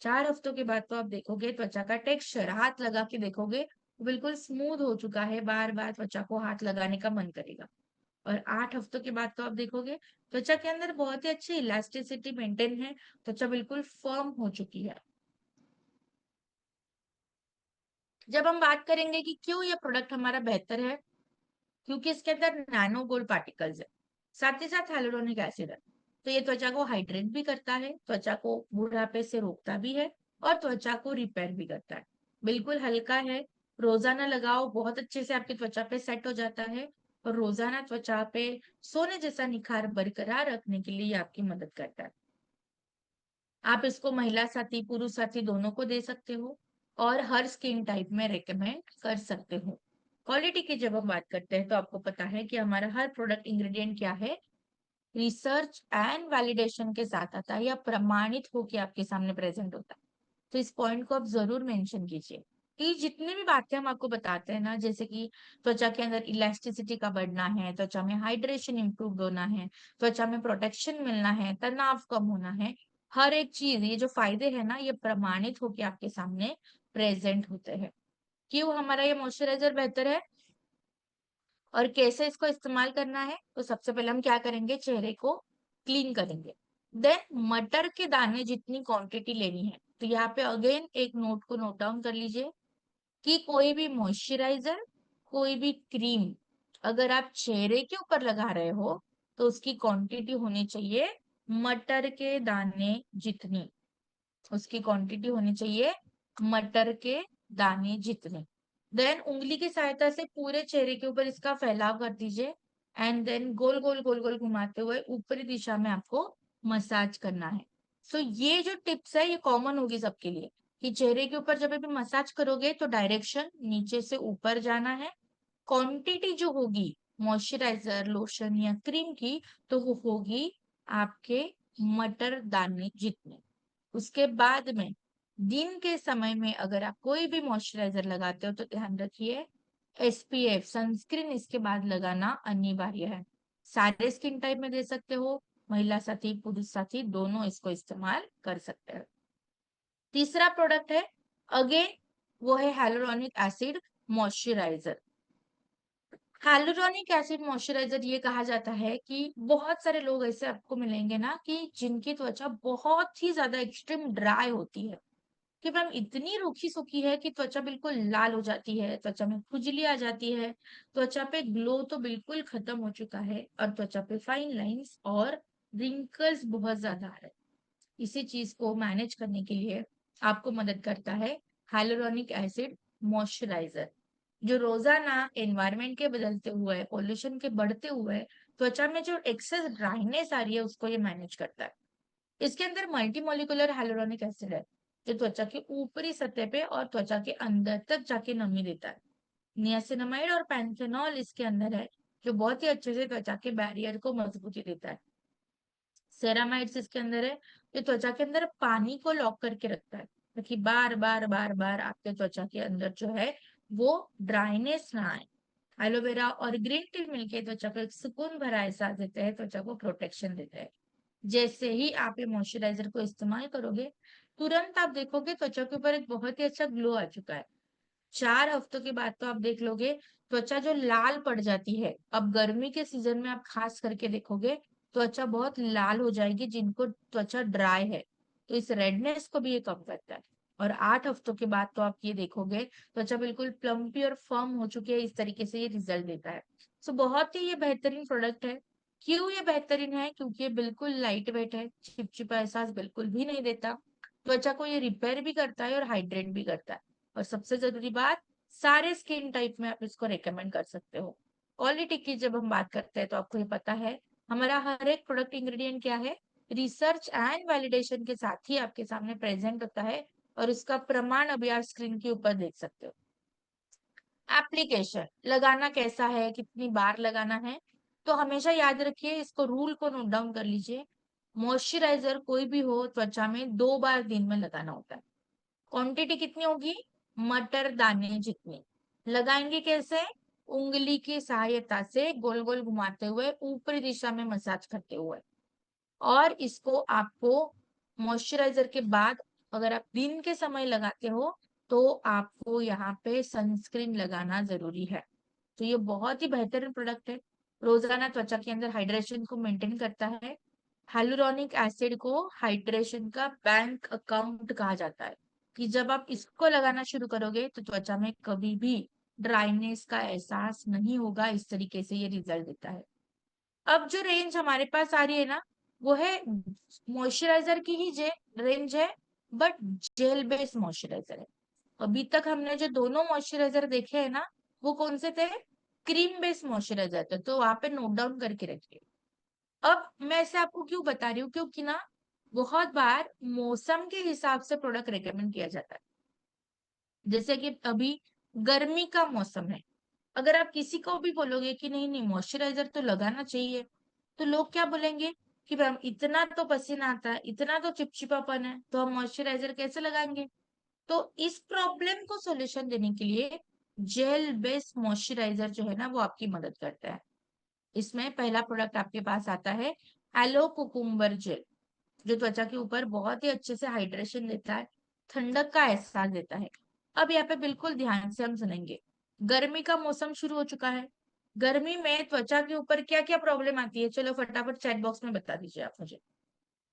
4 हफ्तों के बाद तो आप देखोगे त्वचा का टेक्सचर, हाथ लगा के देखोगे बिल्कुल स्मूथ हो चुका है, बार बार त्वचा को हाथ लगाने का मन करेगा। और 8 हफ्तों के बाद तो आप देखोगे त्वचा के अंदर बहुत ही अच्छी इलास्टिसिटी मेंटेन है, त्वचा बिल्कुल फर्म हो चुकी है। जब हम बात करेंगे कि क्यों ये प्रोडक्ट हमारा बेहतर है, क्योंकि इसके अंदर नैनो गोल्ड पार्टिकल्स है, साथ ही साथ हाइलुरोनिक एसिड है। तो ये त्वचा को हाइड्रेट भी करता है, त्वचा को बुढ़ापे से रोकता भी है और त्वचा को रिपेयर भी करता है। बिल्कुल हल्का है, रोजाना लगाओ, बहुत अच्छे से आपकी त्वचा पे सेट हो जाता है और रोजाना त्वचा पे सोने जैसा निखार बरकरार रखने के लिए ये आपकी मदद करता है। आप इसको महिला साथी, पुरुष साथी दोनों को दे सकते हो और हर स्किन टाइप में रेकमेंड कर सकते हो। क्वालिटी की जब हम बात करते हैं तो आपको पता है कि हमारा हर प्रोडक्ट इंग्रेडिएंट क्या है, रिसर्च एंड वैलिडेशन के साथ आता है या प्रमाणित होकर आपके सामने प्रेजेंट होता है। तो इस पॉइंट को आप जरूर मेंशन कीजिए कि जितनी भी बातें हम आपको बताते हैं ना, जैसे कि त्वचा के अंदर इलास्टिसिटी का बढ़ना है, त्वचा में हाइड्रेशन इंप्रूव होना है, त्वचा में प्रोटेक्शन मिलना है, तनाव कम होना है, हर एक चीज, ये जो फायदे हैं ना, ये प्रमाणित होके आपके सामने प्रेजेंट होते हैं। क्यों हमारा ये मॉइस्चराइजर बेहतर है और कैसे इसको इस्तेमाल करना है, तो सबसे पहले हम क्या करेंगे, चेहरे को क्लीन करेंगे। देन मटर के दाने जितनी क्वांटिटी लेनी है, तो यहाँ पे अगेन एक नोट को नोट डाउन कर लीजिए कि कोई भी मॉइस्चराइजर, कोई भी क्रीम अगर आप चेहरे के ऊपर लगा रहे हो तो उसकी क्वांटिटी होनी चाहिए मटर के दाने जितनी, उसकी क्वांटिटी होनी चाहिए मटर के दाने जितने। देन उंगली की सहायता से पूरे चेहरे के ऊपर इसका फैलाव कर दीजिए एंड देन गोल गोल गोल गोल घुमाते हुए ऊपरी दिशा में आपको मसाज करना है। सो ये जो टिप्स है ये कॉमन होगी सबके लिए कि चेहरे के ऊपर जब भी मसाज करोगे तो डायरेक्शन नीचे से ऊपर जाना है। क्वांटिटी जो होगी मॉइस्चराइजर, लोशन या क्रीम की, तो वो होगी आपके मटर दाने जितने। उसके बाद में दिन के समय में अगर आप कोई भी मॉइस्चराइजर लगाते हो तो ध्यान रखिए एसपीएफ सनस्क्रीन इसके बाद लगाना अनिवार्य है। सारे स्किन टाइप में दे सकते हो, महिला साथी, पुरुष साथी दोनों इसको इस्तेमाल कर सकते हैं। तीसरा प्रोडक्ट है अगेन, वो है hyaluronic acid moisturiser. hyaluronic acid moisturiser ये कहा जाता है कि बहुत सारे लोग ऐसे आपको मिलेंगे ना कि जिनकी त्वचा बहुत ही ज्यादा एक्सट्रीम ड्राई होती है, कि मैम इतनी रूखी सूखी है कि त्वचा बिल्कुल लाल हो जाती है, त्वचा में खुजली आ जाती है, त्वचा पे ग्लो तो बिल्कुल खत्म हो चुका है और त्वचा पे फाइन लाइंस और रिंकल्स बहुत ज्यादा आ रहे हैं। इसी चीज को मैनेज करने के लिए आपको मदद करता है हाइलुरोनिक एसिड मॉइस्चराइजर, जो रोजाना एनवायरनमेंट के बदलते हुए, पोल्यूशन के बढ़ते हुए त्वचा में जो एक्सेस ड्राइनेस आ रही है उसको ये मैनेज करता है। इसके अंदर मल्टी मॉलिकुलर हाइलुरोनिक एसिड है जो त्वचा के ऊपरी सतह पे और त्वचा के अंदर तक जाके नमी देता है। नियासिनामाइड और पैंथेनॉल इसके अंदर है जो बहुत ही अच्छे से त्वचा के बैरियर को मजबूती देता है। सेरामाइड्स इसके अंदर है जो त्वचा के अंदर पानी को लॉक करके रखता है ताकि बार बार बार बार आपके त्वचा के अंदर जो है वो ड्राइनेस ना आए। एलोवेरा और ग्रीन टी मिलके त्वचा को एक सुकून भरा एहसास देते हैं, त्वचा को प्रोटेक्शन देते हैं। जैसे ही आप ये मॉइस्चराइजर को इस्तेमाल करोगे तुरंत आप देखोगे त्वचा के ऊपर एक बहुत ही अच्छा ग्लो आ चुका है। 4 हफ्तों के बाद तो आप देख लोगे त्वचा जो लाल पड़ जाती है, अब गर्मी के सीजन में आप खास करके देखोगे त्वचा बहुत लाल हो जाएगी, जिनको त्वचा ड्राई है तो इस रेडनेस को भी ये कम करता है। और 8 हफ्तों के बाद तो आप ये देखोगे त्वचा बिल्कुल प्लम्पी और फर्म हो चुकी है, इस तरीके से ये रिजल्ट देता है। सो बहुत ही ये बेहतरीन प्रोडक्ट है। क्यों ये बेहतरीन है? क्योंकि ये बिल्कुल लाइट वेट है, चिपचिपा एहसास बिल्कुल भी नहीं देता, त्वचा को ये रिपेयर भी करता है और हाइड्रेट भी करता है। और सबसे जरूरी बात, सारे स्किन टाइप में आप इसको रेकमेंड कर सकते हो। क्वालिटी की जब हम बात करते हैं तो आपको ये पता है हमारा हर एक प्रोडक्ट इंग्रेडिएंट क्या है, रिसर्च एंड वैलिडेशन के साथ ही आपके सामने प्रेजेंट होता है, और उसका प्रमाण अभी आप स्क्रीन के ऊपर देख सकते हो। एप्लीकेशन लगाना कैसा है, कितनी बार लगाना है, तो हमेशा याद रखिए, इसको रूल को नोट डाउन कर लीजिए। मॉइस्चराइजर कोई भी हो त्वचा में 2 बार दिन में लगाना होता है। क्वांटिटी कितनी होगी? मटर दाने जितनी। लगाएंगे कैसे? उंगली की सहायता से गोल गोल घुमाते हुए, ऊपरी दिशा में मसाज करते हुए। और इसको आपको मॉइस्चराइजर के बाद अगर आप दिन के समय लगाते हो तो आपको यहाँ पे सनस्क्रीन लगाना जरूरी है। तो ये बहुत ही बेहतरीन प्रोडक्ट है, रोजाना त्वचा के अंदर हाइड्रेशन को मेंटेन करता है। हाइलुरोनिक एसिड को हाइड्रेशन का बैंक अकाउंट कहा जाता है, कि जब आप इसको लगाना शुरू करोगे तो त्वचा में कभी भी ड्राइनेस का एहसास नहीं होगा। इस तरीके से ये रिजल्ट देता है। अब जो रेंज हमारे पास आ रही है ना, वो है मॉइस्चराइजर की ही जे रेंज है, बट जेल बेस्ड मॉइस्चराइजर है। अभी तक हमने जो दोनों मॉइस्चराइजर देखे हैं ना, वो कौन से थे? क्रीम बेस्ड मॉइस्चराइजर थे, तो वहां पे नोट डाउन करके रखिए। अब मैं ऐसे आपको क्यों बता रही हूँ, क्योंकि ना बहुत बार मौसम के हिसाब से प्रोडक्ट रेकमेंड किया जाता है। जैसे कि अभी गर्मी का मौसम है, अगर आप किसी को भी बोलोगे कि नहीं नहीं मॉइस्चराइजर तो लगाना चाहिए, तो लोग क्या बोलेंगे कि मैम इतना तो पसीना आता है, इतना तो चिपचिपापन है, तो हम मॉइस्चराइजर कैसे लगाएंगे? तो इस प्रॉब्लम को सॉल्यूशन देने के लिए जेल बेस्ड मॉइस्चराइजर जो है ना, वो आपकी मदद करता है। इसमें पहला प्रोडक्ट आपके पास आता है एलो कुकुम्बर जेल, जो त्वचा के ऊपर बहुत ही अच्छे से हाइड्रेशन देता है, ठंडक का एहसास देता है। अब यहाँ पे बिल्कुल ध्यान से हम सुनेंगे। गर्मी का मौसम शुरू हो चुका है, गर्मी में त्वचा के ऊपर क्या क्या प्रॉब्लम आती है, चलो फटाफट चैट बॉक्स में बता दीजिए आप मुझे।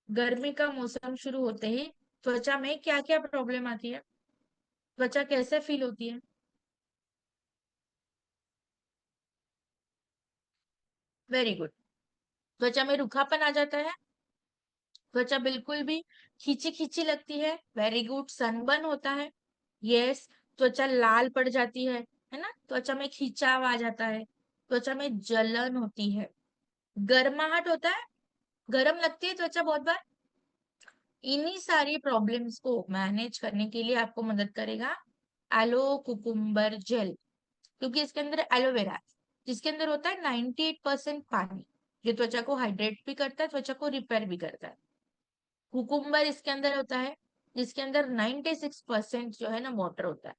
गर्मी का मौसम शुरू होते ही त्वचा में क्या क्या प्रॉब्लम आती है, त्वचा कैसे फील होती है? Very good. त्वचा में रूखापन आ जाता है, त्वचा बिल्कुल भी खींची खींची लगती है। Very good. सनबर्न होता है। यस। त्वचा लाल पड़ जाती है ना, त्वचा में खिंचाव आ जाता है, त्वचा में जलन होती है, गर्माहट होता है, गर्म लगती है त्वचा बहुत बार। इन्हीं सारी प्रॉब्लम्स को मैनेज करने के लिए आपको मदद करेगा एलो कुकुम्बर जेल, क्योंकि इसके अंदर एलोवेरा है, जिसके अंदर होता है 98% पानी, जो त्वचा को हाइड्रेट भी करता है, त्वचा को रिपेयर भी करता है। कुकुम्बर इसके अंदर होता है, जिसके अंदर 96% जो है ना वाटर होता है।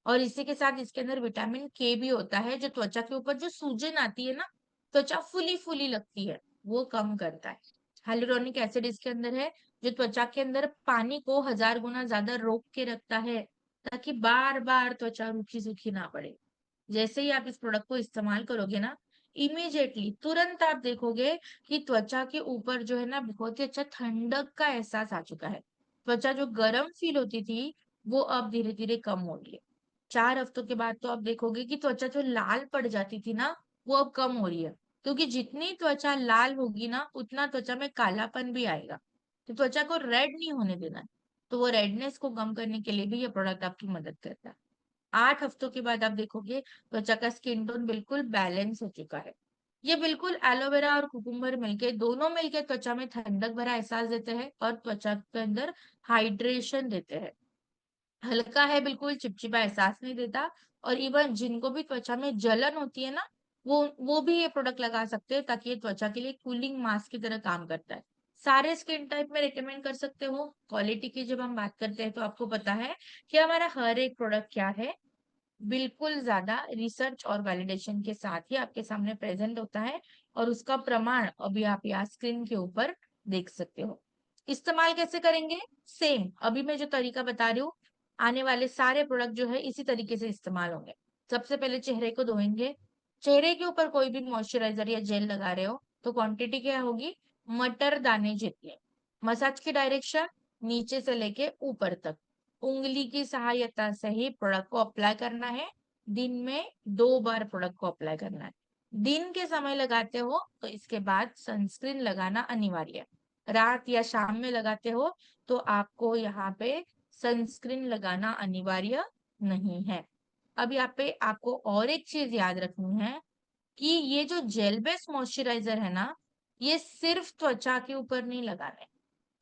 और इसी के साथ इसके अंदर विटामिन के भी होता है, जो त्वचा के ऊपर जो सूजन आती है ना, त्वचा फुली फुली लगती है, वो कम करता है। हाइलुरोनिक एसिड इसके अंदर है, जो त्वचा के अंदर पानी को 1000 गुना ज्यादा रोक के रखता है, ताकि बार बार त्वचा रूखी सूखी ना पड़े। जैसे ही आप इस प्रोडक्ट को इस्तेमाल करोगे ना, इमीडिएटली तुरंत आप देखोगे कि त्वचा के ऊपर जो है ना, बहुत ही अच्छा ठंडक का एहसास आ चुका है। त्वचा जो गर्म फील होती थी, वो अब धीरे धीरे कम हो रही है। 4 हफ्तों के बाद तो आप देखोगे कि त्वचा जो लाल पड़ जाती थी ना, वो अब कम हो रही है। क्योंकि जितनी त्वचा लाल होगी ना, उतना त्वचा में कालापन भी आएगा। तो त्वचा को रेड नहीं होने देना है। तो वो रेडनेस को कम करने के लिए भी ये प्रोडक्ट आपकी मदद करता है। 8 हफ्तों के बाद आप देखोगे त्वचा का स्किन टोन बिल्कुल बैलेंस हो चुका है। ये बिल्कुल एलोवेरा और कुकुम्बर मिलके, दोनों मिलके त्वचा में ठंडक भरा एहसास देते हैं और त्वचा के अंदर हाइड्रेशन देते हैं। हल्का है, बिल्कुल चिपचिपा एहसास नहीं देता। और इवन जिनको भी त्वचा में जलन होती है ना, वो भी ये प्रोडक्ट लगा सकते हैं, ताकि ये त्वचा के लिए कूलिंग मास्क की तरह काम करता है। सारे स्किन टाइप में रिकमेंड कर सकते हो। क्वालिटी की जब हम बात करते हैं तो आपको पता है कि हमारा हर एक प्रोडक्ट क्या है, बिल्कुल ज्यादा रिसर्च और वैलिडेशन के साथ ही आपके सामने प्रेजेंट होता है। और उसका प्रमाण अभी आप यहाँ स्क्रीन के ऊपर देख सकते हो। इस्तेमाल कैसे करेंगे? सेम अभी मैं जो तरीका बता रही हूँ, आने वाले सारे प्रोडक्ट जो है इसी तरीके से इस्तेमाल होंगे। सबसे पहले चेहरे को धोएंगे। चेहरे के ऊपर कोई भी मॉइस्चराइजर या जेल लगा रहे हो तो क्वांटिटी क्या होगी? मटर दाने जितनी। मसाज की डायरेक्शन नीचे से लेके ऊपर तक, उंगली की सहायता से ही प्रोडक्ट को अप्लाई करना है। दिन में 2 बार प्रोडक्ट को अप्लाई करना है। दिन के समय लगाते हो तो इसके बाद सनस्क्रीन लगाना अनिवार्य है। रात या शाम में लगाते हो तो आपको यहाँ पे सनस्क्रीन लगाना अनिवार्य नहीं है। अब यहाँ पे आपको और एक चीज याद रखनी है कि ये जो जेल बेस्ड मॉइस्चराइजर है ना, ये सिर्फ त्वचा के ऊपर नहीं लगाना है,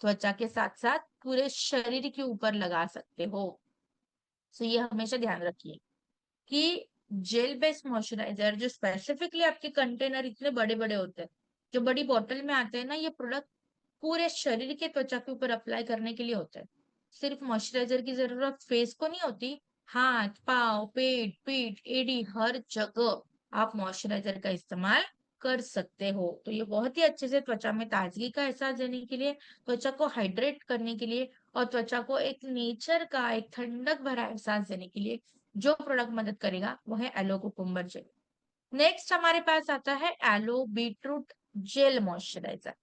त्वचा के साथ साथ पूरे शरीर के ऊपर लगा सकते हो। तो ये हमेशा ध्यान रखिए कि जेल बेस्ड मॉइस्चराइजर जो स्पेसिफिकली आपके कंटेनर इतने बड़े बड़े होते हैं, जो बड़ी बोतल में आते हैं ना, ये प्रोडक्ट पूरे शरीर के त्वचा के ऊपर अप्लाई करने के लिए होता है। सिर्फ मॉइस्चराइजर की जरूरत फेस को नहीं होती, हाथ पाँव पेट पीठ एड़ी हर जगह आप मॉइस्चराइजर का इस्तेमाल कर सकते हो। तो ये बहुत ही अच्छे से त्वचा में ताजगी का एहसास देने के लिए, त्वचा को हाइड्रेट करने के लिए और त्वचा को एक नेचर का एक ठंडक भरा एहसास देने के लिए जो प्रोडक्ट मदद करेगा वो है एलो कुकुम्बर जेल। नेक्स्ट हमारे पास आता है एलो बीटरूट जेल मॉइस्चराइजर।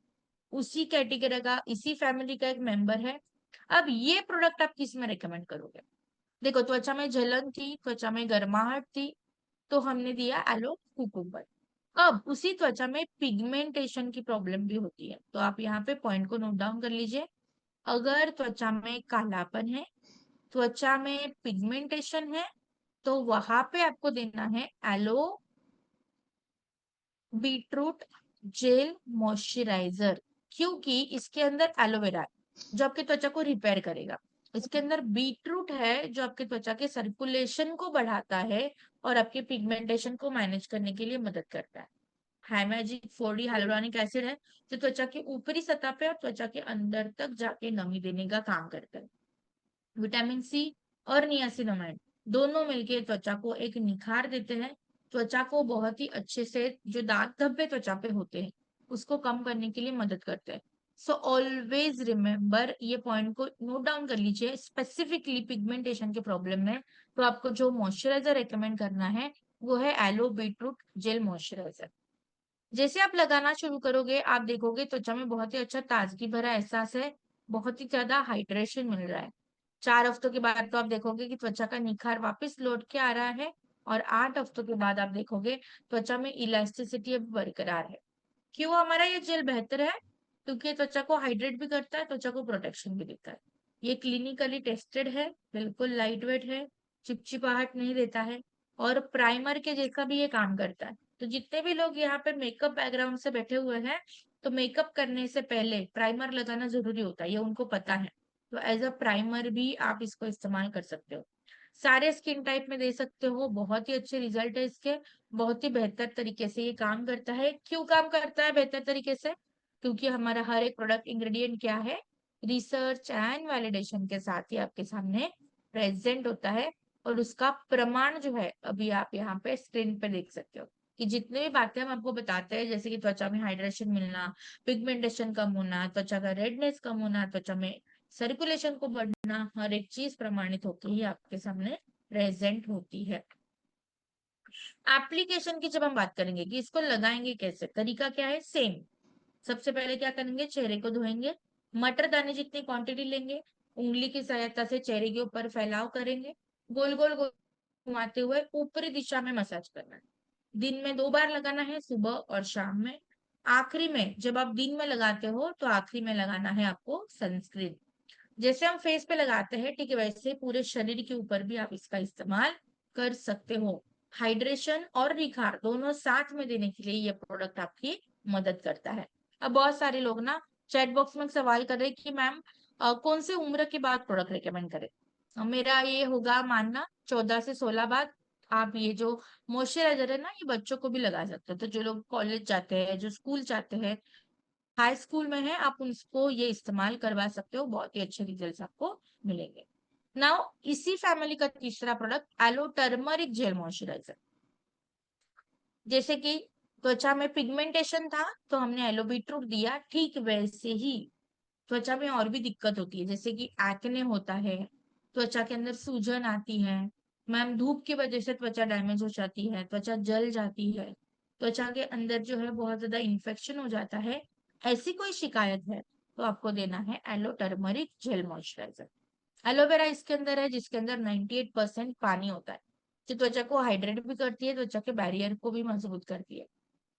उसी कैटेगरी का, इसी फैमिली का एक मेंबर है। अब ये प्रोडक्ट आप किस में रिकमेंड करोगे? देखो, त्वचा में जलन थी, त्वचा में गर्माहट थी, तो हमने दिया एलो कुकुम्बर। अब उसी त्वचा में पिगमेंटेशन की प्रॉब्लम भी होती है, तो आप यहाँ पे पॉइंट को नोट डाउन कर लीजिए। अगर त्वचा में कालापन है, त्वचा में पिगमेंटेशन है, तो वहां पे आपको देना है एलो बीटरूट जेल मॉइस्चराइजर, क्योंकि इसके अंदर एलोवेरा है जो आपके त्वचा को रिपेयर करेगा। इसके अंदर बीटरूट है जो आपके त्वचा के सर्कुलेशन को बढ़ाता है और आपके पिगमेंटेशन को मैनेज करने के लिए मदद करता है। हाइमैजिक 4D हाइलुरोनिक एसिड है जो त्वचा के ऊपरी सतह पे और त्वचा के अंदर तक जाके नमी देने का काम करता है। विटामिन सी और नियासिनामाइड दोनों मिलके त्वचा को एक निखार देते हैं। त्वचा को बहुत ही अच्छे से, जो दाग धब्बे त्वचा पे होते हैं उसको कम करने के लिए मदद करते हैं। सो ऑलवेज रिमेम्बर, ये पॉइंट को नोट डाउन कर लीजिए। स्पेसिफिकली पिगमेंटेशन के प्रॉब्लम में तो आपको जो मॉइस्चराइजर रेकमेंड करना है वो है एलो बीटरूट जेल मॉइस्चराइजर। जैसे आप लगाना शुरू करोगे आप देखोगे त्वचा में बहुत ही अच्छा ताजगी भरा एहसास है, बहुत ही ज्यादा हाइड्रेशन मिल रहा है। 4 हफ्तों के बाद तो आप देखोगे कि त्वचा का निखार वापस लौट के आ रहा है, और 8 हफ्तों के बाद आप देखोगे त्वचा में इलास्टिसिटी अब बरकरार है। क्यों हमारा ये जेल बेहतर है? क्योंकि ये त्वचा को हाइड्रेट भी करता है, त्वचा को प्रोटेक्शन भी देता है। ये क्लिनिकली टेस्टेड है, बिल्कुल लाइट वेट है, चिपचिपाहट नहीं देता है, और प्राइमर के जैसा भी ये काम करता है। तो जितने भी लोग यहाँ पे मेकअप बैकग्राउंड से बैठे हुए हैं, तो मेकअप करने से पहले प्राइमर लगाना जरूरी होता है, ये उनको पता है। तो एज अ प्राइमर भी आप इसको इस्तेमाल कर सकते हो, सारे स्किन टाइप में दे सकते हो। बहुत ही अच्छे रिजल्ट है इसके, बहुत ही बेहतर तरीके से ये काम करता है। क्यों काम करता है बेहतर तरीके से? क्योंकि हमारा हर एक प्रोडक्ट इंग्रेडिएंट क्या है, रिसर्च एंड वैलिडेशन के साथ ही आपके सामने प्रेजेंट होता है। और उसका प्रमाण जो है अभी आप यहाँ पे स्क्रीन पे देख सकते हो कि जितने भी बातें हम आपको बताते हैं, जैसे कि त्वचा में हाइड्रेशन मिलना, पिगमेंटेशन कम होना, त्वचा का रेडनेस कम होना, त्वचा में सर्कुलेशन को बढ़ना, हर एक चीज प्रमाणित होकर ही आपके सामने प्रेजेंट होती है। एप्लीकेशन की जब हम बात करेंगे कि इसको लगाएंगे कैसे, तरीका क्या है, सेम। सबसे पहले क्या करेंगे, चेहरे को धोएंगे, मटर दाने जितनी क्वांटिटी लेंगे, उंगली की सहायता से चेहरे के ऊपर फैलाव करेंगे, गोल गोल गोल घुमाते हुए ऊपरी दिशा में मसाज करना है। दिन में 2 बार लगाना है, सुबह और शाम में। आखिरी में, जब आप दिन में लगाते हो तो आखिरी में लगाना है आपको सनस्क्रीन। जैसे हम फेस पे लगाते हैं ठीक है, वैसे पूरे शरीर के ऊपर भी आप इसका इस्तेमाल कर सकते हो। हाइड्रेशन और निखार दोनों साथ में देने के लिए ये प्रोडक्ट आपकी मदद करता है। अब बहुत सारे लोग ना चैट बॉक्स में सवाल कर रहे हैं कि मैम कौन से उम्र के बाद प्रोडक्ट रेकमेंड करें। मेरा ये होगा मानना 14 से 16 बाद आप ये जो मॉइस्चराइजर है ना, ये बच्चों को भी लगा सकते हो। तो जो लोग कॉलेज जाते हैं, जो स्कूल जाते हैं, हाई स्कूल में है, आप उसको ये इस्तेमाल करवा सकते हो, बहुत ही अच्छे रिजल्ट्स आपको मिलेंगे। नाउ इसी फैमिली का तीसरा product aloe turmeric gel moisturiser. जैसे कि त्वचा में पिगमेंटेशन था तो हमने एलो बीटरूट दिया, ठीक वैसे ही त्वचा में और भी दिक्कत होती है, जैसे कि एक्ने होता है, त्वचा के अंदर सूजन आती है, मैम धूप की वजह से त्वचा डैमेज हो जाती है, त्वचा जल जाती है, त्वचा के अंदर जो है बहुत ज्यादा इन्फेक्शन हो जाता है, ऐसी कोई शिकायत है तो आपको देना है aloe turmeric gel moisturiser. Aloe vera इसके अंदर है जिसके अंदर 98% पानी होता है, जो त्वचा को हाइड्रेट भी करती है, त्वचा के बैरियर को भी मजबूत करती है।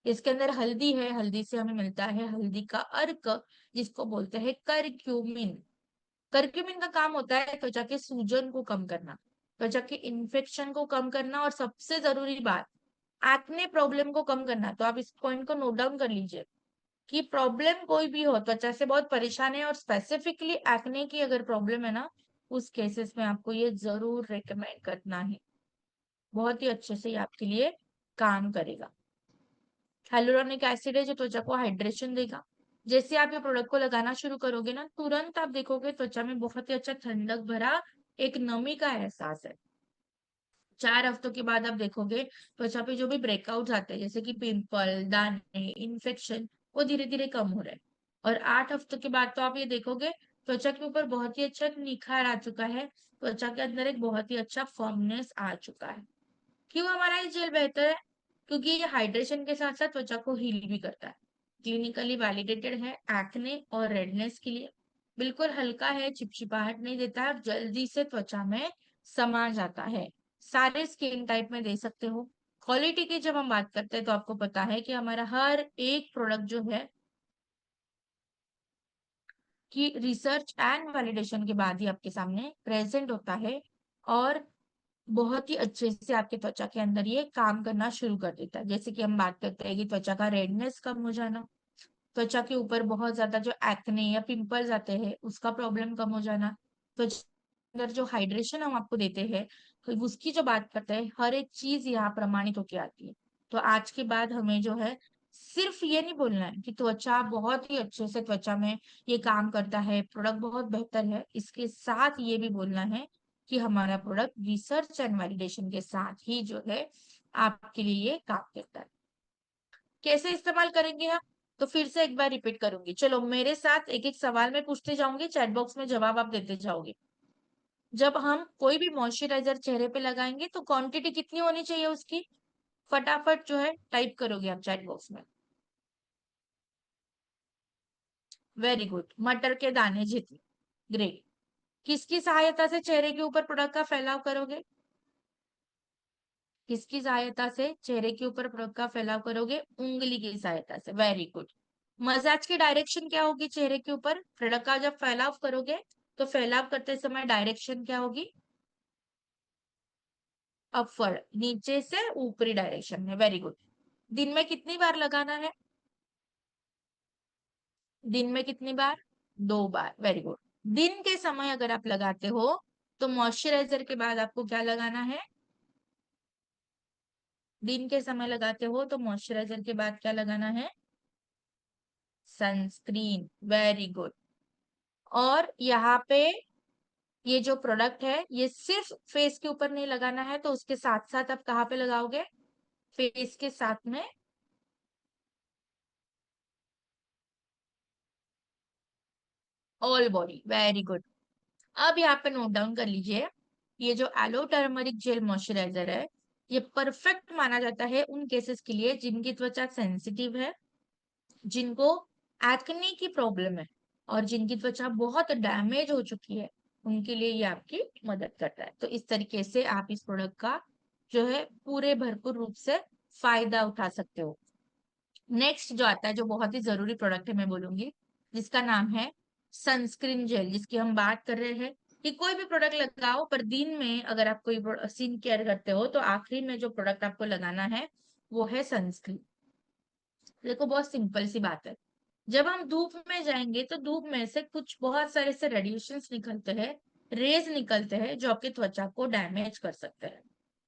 इसके अंदर हल्दी है, हल्दी से हमें मिलता है हल्दी का अर्क, जिसको बोलते हैं करक्यूमिन। करक्यूमिन का काम होता है त्वचा के सूजन को कम करना, त्वचा के इन्फेक्शन को कम करना, और सबसे जरूरी बात, एक्ने प्रॉब्लम को कम करना। तो आप इस पॉइंट को नोट डाउन कर लीजिए कि प्रॉब्लम कोई भी हो, त्वचा से बहुत परेशान है और स्पेसिफिकली एक्ने की अगर प्रॉब्लम है ना, उस केसेस में आपको ये जरूर रेकमेंड करना है। बहुत ही अच्छे से ये आपके लिए काम करेगा। हाइलुरोनिक एसिड है जो त्वचा को हाइड्रेशन देगा। जैसे आप ये प्रोडक्ट को लगाना शुरू करोगे ना, तुरंत आप देखोगे त्वचा में बहुत ही अच्छा ठंडक भरा एक नमी का एहसास है। 4 हफ्तों के बाद आप देखोगे त्वचा पे जो भी ब्रेकआउट आते हैं, जैसे कि पिंपल, दाने, इन्फेक्शन, वो धीरे धीरे कम हो रहे हैं। और 8 हफ्तों के बाद तो आप ये देखोगे त्वचा के ऊपर बहुत ही अच्छा निखार आ चुका है, त्वचा के अंदर एक बहुत ही अच्छा फर्मनेस आ चुका है। क्यों हमारा ये जेल बेहतर है? क्योंकि ये हाइड्रेशन के साथ साथ त्वचा को हील भी करता है। क्लिनिकली वैलिडेटेड है एक्ने और रेडनेस के लिए। बिल्कुल हल्का है, चिपचिपाहट नहीं देता है, जल्दी से त्वचा में समा जाता है। सारे स्किन टाइप में दे सकते हो। क्वालिटी की जब हम बात करते हैं तो आपको पता है कि हमारा हर एक प्रोडक्ट जो है कि रिसर्च एंड वैलिडेशन के बाद ही आपके सामने प्रेजेंट होता है, और बहुत ही अच्छे से आपके त्वचा के अंदर ये काम करना शुरू कर देता है। जैसे कि हम बात करते हैं कि त्वचा का रेडनेस कम हो जाना, त्वचा के ऊपर बहुत ज्यादा जो एक्ने या पिंपल्स आते हैं उसका प्रॉब्लम कम हो जाना, त्वचा के अंदर जो हाइड्रेशन हम आपको देते हैं तो उसकी जो बात करते हैं, हर एक चीज यहाँ प्रमाणित होके आती है। तो आज के बाद हमें जो है सिर्फ ये नहीं बोलना है कि त्वचा बहुत ही अच्छे से त्वचा में ये काम करता है, प्रोडक्ट बहुत बेहतर है, इसके साथ ये भी बोलना है कि हमारा प्रोडक्ट रिसर्च एंड वैलिडेशन के साथ ही जो है आपके लिए ये काम करता है। कैसे इस्तेमाल करेंगे हम? तो फिर से एक बार रिपीट करूंगी, चलो मेरे साथ एक एक सवाल में पूछते जाऊंगी, चैट बॉक्स में जवाब आप देते जाओगे। जब हम कोई भी मॉइस्चराइजर चेहरे पे लगाएंगे तो क्वांटिटी कितनी होनी चाहिए उसकी? फटाफट जो है टाइप करोगे आप चैट बॉक्स में। वेरी गुड, मटर के दाने जितने। ग्रेट। किसकी सहायता से चेहरे के ऊपर प्रोडक्ट का फैलाव करोगे? किसकी सहायता से चेहरे के ऊपर प्रोडक्ट का फैलाव करोगे? उंगली की सहायता से। Very good. मसाज की डायरेक्शन क्या होगी चेहरे के ऊपर? प्रोडक्ट का जब फैलाव करोगे तो फैलाव करते समय डायरेक्शन क्या होगी? अपवर्ड, नीचे से ऊपरी डायरेक्शन में। Very good. दिन में कितनी बार लगाना है? दिन में कितनी बार? 2 बार। Very good. दिन के समय अगर आप लगाते हो तो मॉइस्चराइजर के बाद आपको क्या लगाना है? दिन के समय लगाते हो तो मॉइस्चराइजर के बाद क्या लगाना है? सनस्क्रीन। Very good. और यहाँ पे ये जो प्रोडक्ट है ये सिर्फ फेस के ऊपर नहीं लगाना है, तो उसके साथ साथ आप कहाँ पे लगाओगे? फेस के साथ में ऑल बॉडी। Very good. अब यहाँ पे नोट डाउन कर लीजिए, ये जो एलो टर्मरिक जेल मॉइस्चराइजर है ये परफेक्ट माना जाता है उन केसेस के लिए जिनकी त्वचा सेंसिटिव है, जिनको एक्ने की प्रॉब्लम है, और जिनकी त्वचा बहुत डैमेज हो चुकी है, उनके लिए ये आपकी मदद करता है। तो इस तरीके से आप इस प्रोडक्ट का जो है पूरे भरपूर रूप से फायदा उठा सकते हो। नेक्स्ट जो आता है जो बहुत ही जरूरी प्रोडक्ट है मैं बोलूंगी, जिसका नाम है सनस्क्रीन जेल, जिसकी हम बात कर रहे हैं कि कोई भी प्रोडक्ट लगाओ पर दिन में अगर आप कोई स्किन केयर करते हो तो आखिरी में जो प्रोडक्ट आपको लगाना है वो है सनस्क्रीन। देखो बहुत सिंपल सी बात है, जब हम धूप में जाएंगे तो धूप में से कुछ बहुत सारे से रेडिएशंस निकलते हैं, रेज निकलते हैं जो आपकी त्वचा को डैमेज कर सकते हैं।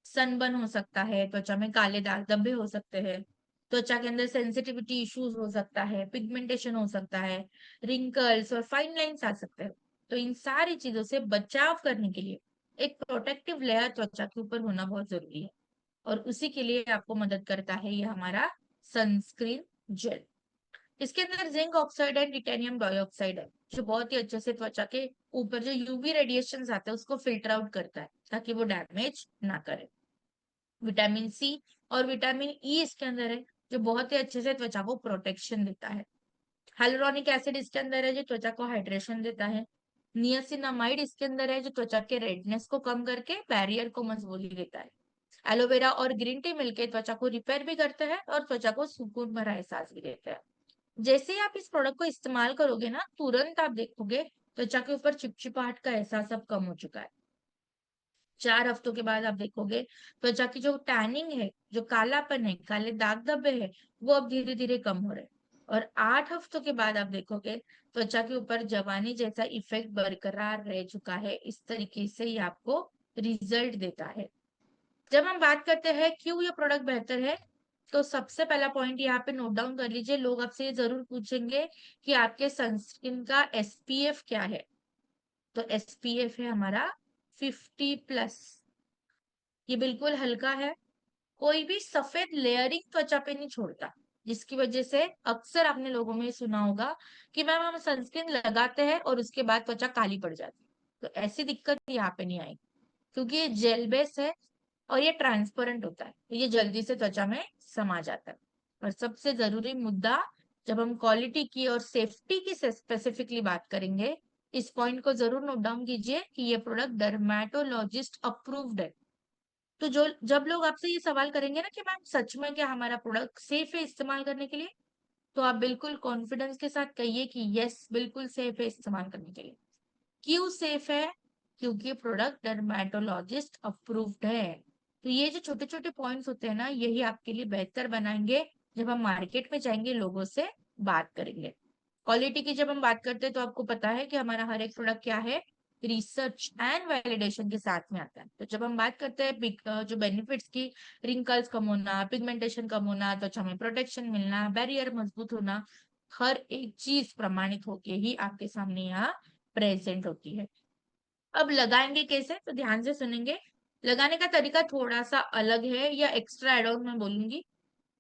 सनबर्न हो सकता है, त्वचा में काले दाग धब्बे हो सकते हैं, त्वचा के अंदर सेंसिटिविटी इश्यूज हो सकता है, पिगमेंटेशन हो सकता है, रिंकल्स और फाइन लाइंस आ सकते हैं। तो इन सारी चीजों से बचाव करने के लिए एक प्रोटेक्टिव लेयर त्वचा के ऊपर होना बहुत जरूरी है, और उसी के लिए आपको मदद करता है ये हमारा सनस्क्रीन जेल। इसके अंदर zinc oxide and titanium dioxide है, जो बहुत ही अच्छे से त्वचा के ऊपर जो यूवी रेडिएशन आते हैं उसको फिल्टर आउट करता है ताकि वो डैमेज ना करे। विटामिन सी और विटामिन ई इसके अंदर है, जो बहुत ही अच्छे से त्वचा को प्रोटेक्शन देता है। हाइलुरोनिक एसिड इसके अंदर है जो त्वचा को हाइड्रेशन देता है। नियासिनामाइड इसके अंदर है जो त्वचा के रेडनेस को कम करके बैरियर को मजबूती देता है। एलोवेरा और ग्रीन टी मिलके त्वचा को रिपेयर भी करता है और त्वचा को सुकून भरा एहसास भी देता है। जैसे ही आप इस प्रोडक्ट को इस्तेमाल करोगे ना, तुरंत आप देखोगे त्वचा के ऊपर चिपचिपाहट का एहसास अब कम हो चुका है। 4 हफ्तों के बाद आप देखोगे त्वचा की जो टैनिंग है, जो कालापन है, काले दाग धब्बे है, वो अब धीरे धीरे कम हो रहे हैं। और 8 हफ्तों के बाद आप देखोगे त्वचा के ऊपर जवानी जैसा इफेक्ट बरकरार रह चुका है। इस तरीके से ये आपको रिजल्ट देता है। जब हम बात करते हैं क्यों ये प्रोडक्ट बेहतर है, तो सबसे पहला पॉइंट यहाँ पे नोट डाउन कर लीजिए। लोग आपसे ये जरूर पूछेंगे कि आपके सनस्क्रीन का एसपीएफ क्या है। तो एसपीएफ है हमारा 50+। ये बिल्कुल हल्का है, कोई भी सफेद लेयरिंग त्वचा पे नहीं छोड़ता, जिसकी वजह से अक्सर आपने लोगों में सुना होगा कि मैम हम सनस्क्रीन लगाते हैं और उसके बाद त्वचा काली पड़ जाती है। तो ऐसी दिक्कत यहाँ पे नहीं आएगी, क्योंकि ये जेल बेस है और ये ट्रांसपेरेंट होता है, तो ये जल्दी से त्वचा में समा जाता है। और सबसे जरूरी मुद्दा, जब हम क्वालिटी की और सेफ्टी की स्पेसिफिकली बात करेंगे, इस पॉइंट को जरूर नोट डाउन कीजिए कि ये प्रोडक्ट डर्मेटोलॉजिस्ट अप्रूव्ड है। तो जो जब लोग आपसे ये सवाल करेंगे ना कि मैम सच में क्या हमारा प्रोडक्ट सेफ है इस्तेमाल करने के लिए, तो आप बिल्कुल कॉन्फिडेंस के साथ कहिए कि यस, बिल्कुल सेफ है इस्तेमाल करने के लिए। क्यों सेफ है? क्योंकि प्रोडक्ट डर्मेटोलॉजिस्ट अप्रूव्ड है। तो ये जो छोटे छोटे पॉइंट्स होते हैं ना, यही आपके लिए बेहतर बनाएंगे जब हम मार्केट में जाएंगे, लोगों से बात करेंगे। क्वालिटी की जब हम बात करते हैं तो आपको पता है कि हमारा हर एक प्रोडक्ट क्या है, रिसर्च एंड वैलिडेशन के साथ में आता है। तो जब हम बात करते हैं जो बेनिफिट्स की, रिंकल्स कम होना, पिगमेंटेशन कम होना, त्वचा में प्रोटेक्शन मिलना, बैरियर मजबूत होना, हर एक चीज प्रमाणित होके ही आपके सामने यहाँ प्रेजेंट होती है। अब लगाएंगे कैसे, तो ध्यान से सुनेंगे। लगाने का तरीका थोड़ा सा अलग है, या एक्स्ट्रा एड ऑन मैं बोलूंगी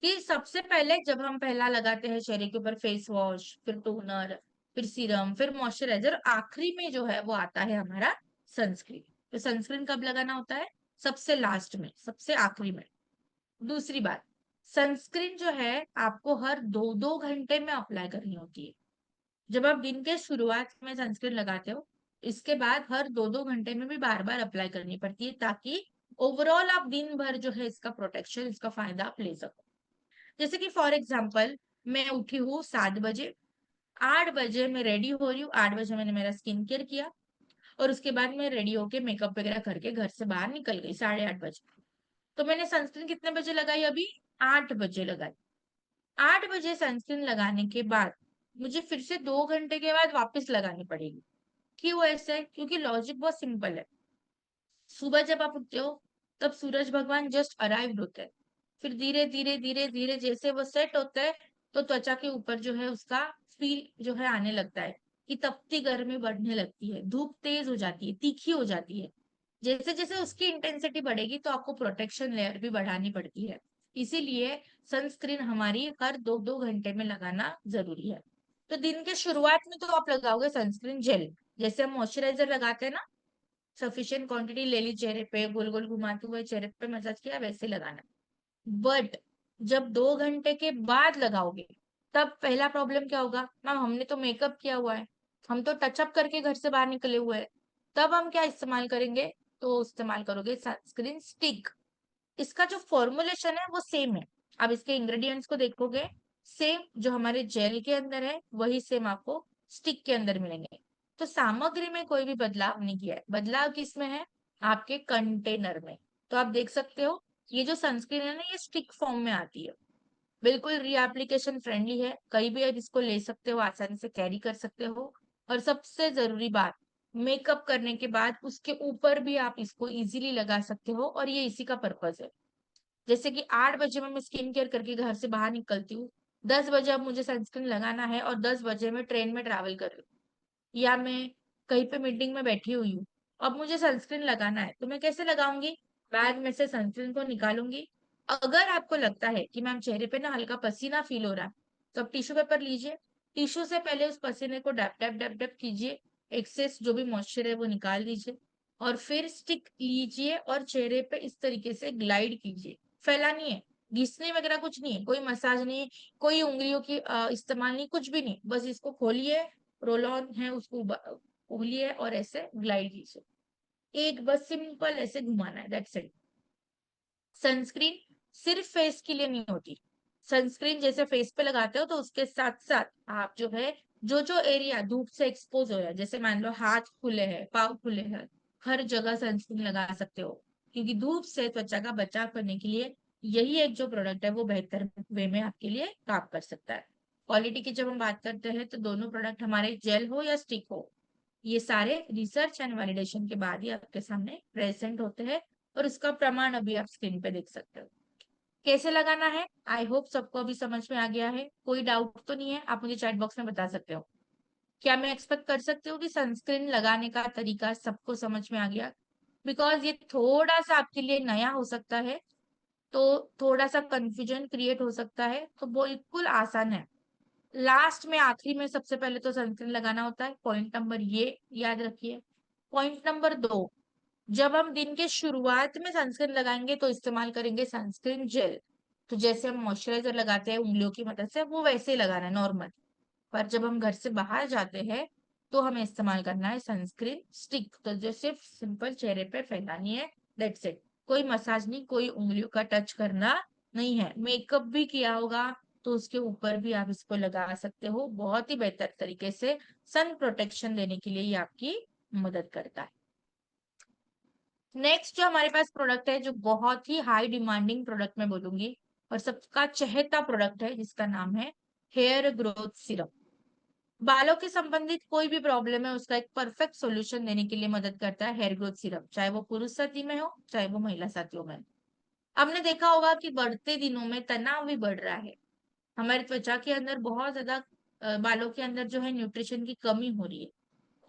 कि सबसे पहले जब हम पहला लगाते हैं चेहरे के ऊपर फेस वॉश, फिर टोनर, फिर सीरम, फिर मॉइस्चराइजर, आखिरी में जो है वो आता है हमारा सनस्क्रीन। तो सनस्क्रीन कब लगाना होता है? सबसे लास्ट में, सबसे आखिरी में। दूसरी बात, सनस्क्रीन जो है आपको हर 2-2 घंटे में अप्लाई करनी होती है। जब आप दिन के शुरुआत में सनस्क्रीन लगाते हो, इसके बाद हर 2-2 घंटे में भी बार बार अप्लाई करनी पड़ती है, ताकि ओवरऑल आप दिन भर जो है इसका प्रोटेक्शन, इसका फायदा आप ले सको। जैसे कि फॉर एग्जाम्पल, मैं उठी हूँ 7 बजे, 8 बजे मैं रेडी हो रही हूँ, 8 बजे मैंने मेरा स्किन केयर किया, और उसके बाद मैं रेडी होके मेकअप वगैरह करके घर से बाहर निकल गई 8:30 बजे। तो मैंने सनस्क्रीन कितने बजे लगाई अभी? 8 बजे लगाई। 8 बजे सनस्क्रीन लगाने के बाद मुझे फिर से 2 घंटे के बाद वापस लगानी पड़ेगी। क्यों ऐसा है? क्योंकि लॉजिक बहुत सिंपल है। सुबह जब आप उठते हो, तब सूरज भगवान जस्ट अराइव्ड होते हैं। फिर धीरे धीरे धीरे धीरे जैसे वो सेट होता है, तो त्वचा के ऊपर जो है उसका फील जो है आने लगता है, कि तपती गर्मी बढ़ने लगती है, धूप तेज हो जाती है, तीखी हो जाती है। जैसे जैसे उसकी इंटेंसिटी बढ़ेगी, तो आपको प्रोटेक्शन लेयर भी बढ़ानी पड़ती है। इसीलिए सनस्क्रीन हमारी हर 2-2 घंटे में लगाना जरूरी है। तो दिन के शुरुआत में तो आप लगाओगे सनस्क्रीन जेल, जैसे हम मॉइस्चराइजर लगाते हैं ना, सफिशियंट क्वांटिटी ले ली, चेहरे पे गोल गोल घुमाते हुए चेहरे पे मसाज किया, वैसे लगाना। बट जब 2 घंटे के बाद लगाओगे, तब पहला प्रॉब्लम क्या होगा? मैम हमने तो मेकअप किया हुआ है, हम तो टचअप करके घर से बाहर निकले हुए हैं, तब हम क्या इस्तेमाल करेंगे? तो इस्तेमाल करोगे सनस्क्रीन स्टिक। इसका जो फॉर्मुलेशन है वो सेम है। अब इसके इंग्रेडिएंट्स को देखोगे, सेम जो हमारे जेल के अंदर है वही सेम आपको स्टिक के अंदर मिलेंगे। तो सामग्री में कोई भी बदलाव नहीं किया है। बदलाव किस में है? आपके कंटेनर में। तो आप देख सकते हो, ये जो सनस्क्रीन है ना, ये स्टिक फॉर्म में आती है, बिल्कुल रीएप्लीकेशन फ्रेंडली है, कहीं भी आप इसको ले सकते हो, आसानी से कैरी कर सकते हो। और सबसे जरूरी बात, मेकअप करने के बाद उसके ऊपर भी आप इसको इजीली लगा सकते हो, और ये इसी का पर्पज है। जैसे कि 8 बजे में मैं स्किन केयर करके घर से बाहर निकलती हूँ, 10 बजे अब मुझे सनस्क्रीन लगाना है, और 10 बजे मैं ट्रेन में ट्रैवल कर रही हूँ, या मैं कहीं पे मीटिंग में बैठी हुई हूँ, अब मुझे सनस्क्रीन लगाना है, तो मैं कैसे लगाऊंगी? बैग में से सनस्क्रीन को निकालूंगी। अगर आपको लगता है कि मैम चेहरे पे ना हल्का पसीना फील हो रहा है, तो आप टिश्यू पेपर लीजिए, टिश्यू से पहले उस पसीने को डैप डैप डैप डैप कीजिए, एक्सेस जो भी मॉइस्चर है वो निकाल दीजिए, और फिर स्टिक लीजिए और चेहरे पे इस तरीके से ग्लाइड कीजिए। फैलानी है, घिसने वगैरह कुछ नहीं है, कोई मसाज नहीं, कोई उंगलियों की इस्तेमाल नहीं, कुछ भी नहीं, बस इसको खोलिए, रोल ऑन है उसको खोलिए और ऐसे ग्लाइड कीजिए। एक बस सिंपल ऐसे घुमाना है, दैट्स इट। सनस्क्रीन सिर्फ फेस के लिए नहीं होती। सनस्क्रीन जैसे फेस पे लगाते हो तो उसके साथ साथ आप जो है जो जो एरिया धूप से एक्सपोज हो रहा है, जैसे मान लो हाथ खुले हैं, पाँव खुले हैं, हर जगह सनस्क्रीन लगा सकते हो, क्योंकि धूप से त्वचा का बचाव करने के लिए यही एक जो प्रोडक्ट है वो बेहतर वे में आपके लिए काम कर सकता है। क्वालिटी की जब हम बात करते हैं तो दोनों प्रोडक्ट हमारे जेल हो या स्टिक हो, ये सारे रिसर्च एंड वैलिडेशन के बाद ही आपके सामने प्रेजेंट होते हैं, और उसका प्रमाण अभी आप स्क्रीन पे देख सकते हो। कैसे लगाना है, आई होप सबको अभी समझ में आ गया है, कोई डाउट तो नहीं है, आप मुझे चैट बॉक्स में बता सकते हो। क्या मैं एक्सपेक्ट कर सकती हूँ कि सनस्क्रीन लगाने का तरीका सबको समझ में आ गया? बिकॉज ये थोड़ा सा आपके लिए नया हो सकता है, तो थोड़ा सा कंफ्यूजन क्रिएट हो सकता है, तो बिल्कुल आसान है। लास्ट में आखिरी में सबसे पहले तो सनस्क्रीन लगाना होता है, पॉइंट नंबर ये याद रखिए। पॉइंट नंबर 2, जब हम दिन के शुरुआत में सनस्क्रीन लगाएंगे तो इस्तेमाल करेंगे सनस्क्रीन जेल। तो जैसे हम मॉइस्चराइजर लगाते हैं उंगलियों की मदद से, वो वैसे ही लगाना है नॉर्मल। पर जब हम घर से बाहर जाते हैं तो हमें इस्तेमाल करना है सनस्क्रीन स्टिक, तो जो सिर्फ सिंपल चेहरे पे फैलानी है, दैट्स इट। कोई मसाज नहीं, कोई उंगलियों का टच करना नहीं है। मेकअप भी किया होगा तो उसके ऊपर भी आप इसको लगा सकते हो, बहुत ही बेहतर तरीके से सन प्रोटेक्शन देने के लिए ये आपकी मदद करता है। नेक्स्ट जो हमारे पास प्रोडक्ट है, जो बहुत ही हाई डिमांडिंग प्रोडक्ट मैं बोलूंगी और सबका चहेता प्रोडक्ट है, जिसका नाम है हेयर ग्रोथ सिरप। बालों के संबंधित कोई भी प्रॉब्लम है उसका एक परफेक्ट सॉल्यूशन देने के लिए मदद करता है हेयर ग्रोथ सिरप, चाहे वो पुरुष साथी में हो चाहे वो महिला साथियों में। आपने देखा होगा कि बढ़ते दिनों में तनाव भी बढ़ रहा है, हमारी त्वचा के अंदर बहुत ज्यादा बालों के अंदर जो है न्यूट्रिशन की कमी हो रही है।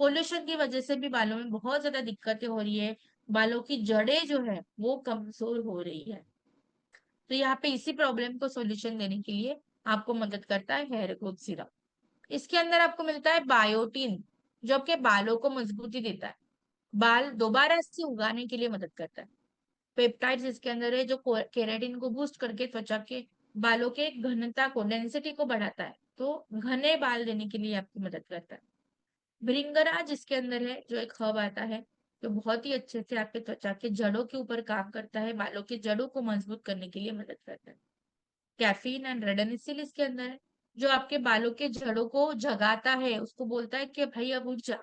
पोल्यूशन की वजह से भी बालों में बहुत ज्यादा दिक्कतें हो रही है, बालों की जड़ें जो है वो कमजोर हो रही है। तो यहाँ पे इसी प्रॉब्लम को सॉल्यूशन देने के लिए आपको मदद करता है हेयर ग्रोथ सिरप। इसके अंदर आपको मिलता है बायोटीन, जो आपके बालों को मजबूती देता है, बाल दोबारा से उगाने के लिए मदद करता है। पेप्टाइड्स इसके अंदर है जो केराटिन को बूस्ट करके त्वचा के बालों के घनता को, डेंसिटी को बढ़ाता है, तो घने बाल देने के लिए आपकी मदद करता है। भृंगराज इसके अंदर है, जो एक हर्ब आता है, जो बहुत ही अच्छे से आपके त्वचा के जड़ों के ऊपर काम करता है, बालों के जड़ों को मजबूत करने के लिए मदद करता है। कैफीन एंड रेडनिसिल इसके अंदर है, जो आपके बालों के जड़ों को जगाता है, उसको बोलता है कि भाई अब उठ जा,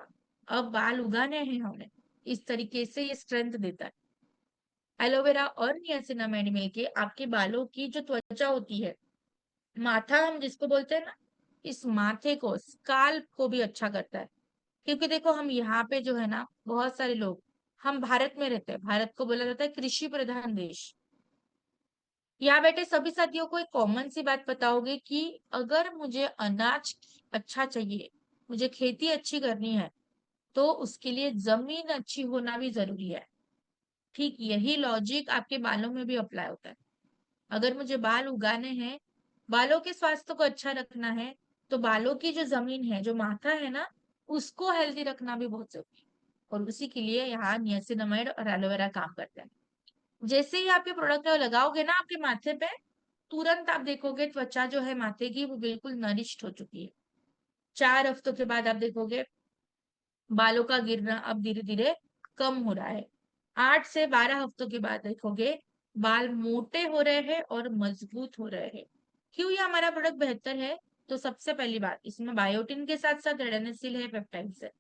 अब बाल उगाने हैं हमें, इस तरीके से ये स्ट्रेंथ देता है। एलोवेरा और नियासिनामाइड मिलके आपके बालों की जो त्वचा होती है, माथा हम जिसको बोलते हैं ना, इस माथे को, स्काल्प को भी अच्छा करता है। क्योंकि देखो हम यहाँ पे जो है ना, बहुत सारे लोग, हम भारत में रहते हैं, भारत को बोला जाता है कृषि प्रधान देश। यहाँ बैठे सभी साथियों को एक कॉमन सी बात पता होगी कि अगर मुझे अनाज अच्छा चाहिए, मुझे खेती अच्छी करनी है, तो उसके लिए जमीन अच्छी होना भी जरूरी है। ठीक यही लॉजिक आपके बालों में भी अप्लाई होता है। अगर मुझे बाल उगाने हैं, बालों के स्वास्थ्य को अच्छा रखना है, तो बालों की जो जमीन है, जो माथा है ना, उसको हेल्दी रखना भी बहुत जरूरी है। और उसी के लिए यहाँ नियासिनामाइड और एलोवेरा काम करते हैं। जैसे ही आप ये प्रोडक्ट लगाओगे ना आपके माथे पे, तुरंत आप देखोगे त्वचा जो है माथे की वो बिल्कुल नरिश्ड हो चुकी है। 4 हफ्तों के बाद आप देखोगे बालों का गिरना अब धीरे धीरे कम हो रहा है। 8 से 12 हफ्तों के बाद देखोगे बाल मोटे हो रहे हैं और मजबूत हो रहे हैं। क्यों ये हमारा प्रोडक्ट बेहतर है? तो सबसे पहली बात, इसमें बायोटिन के साथ साथ रेडनिसिल है, पेप्टाइड्स है।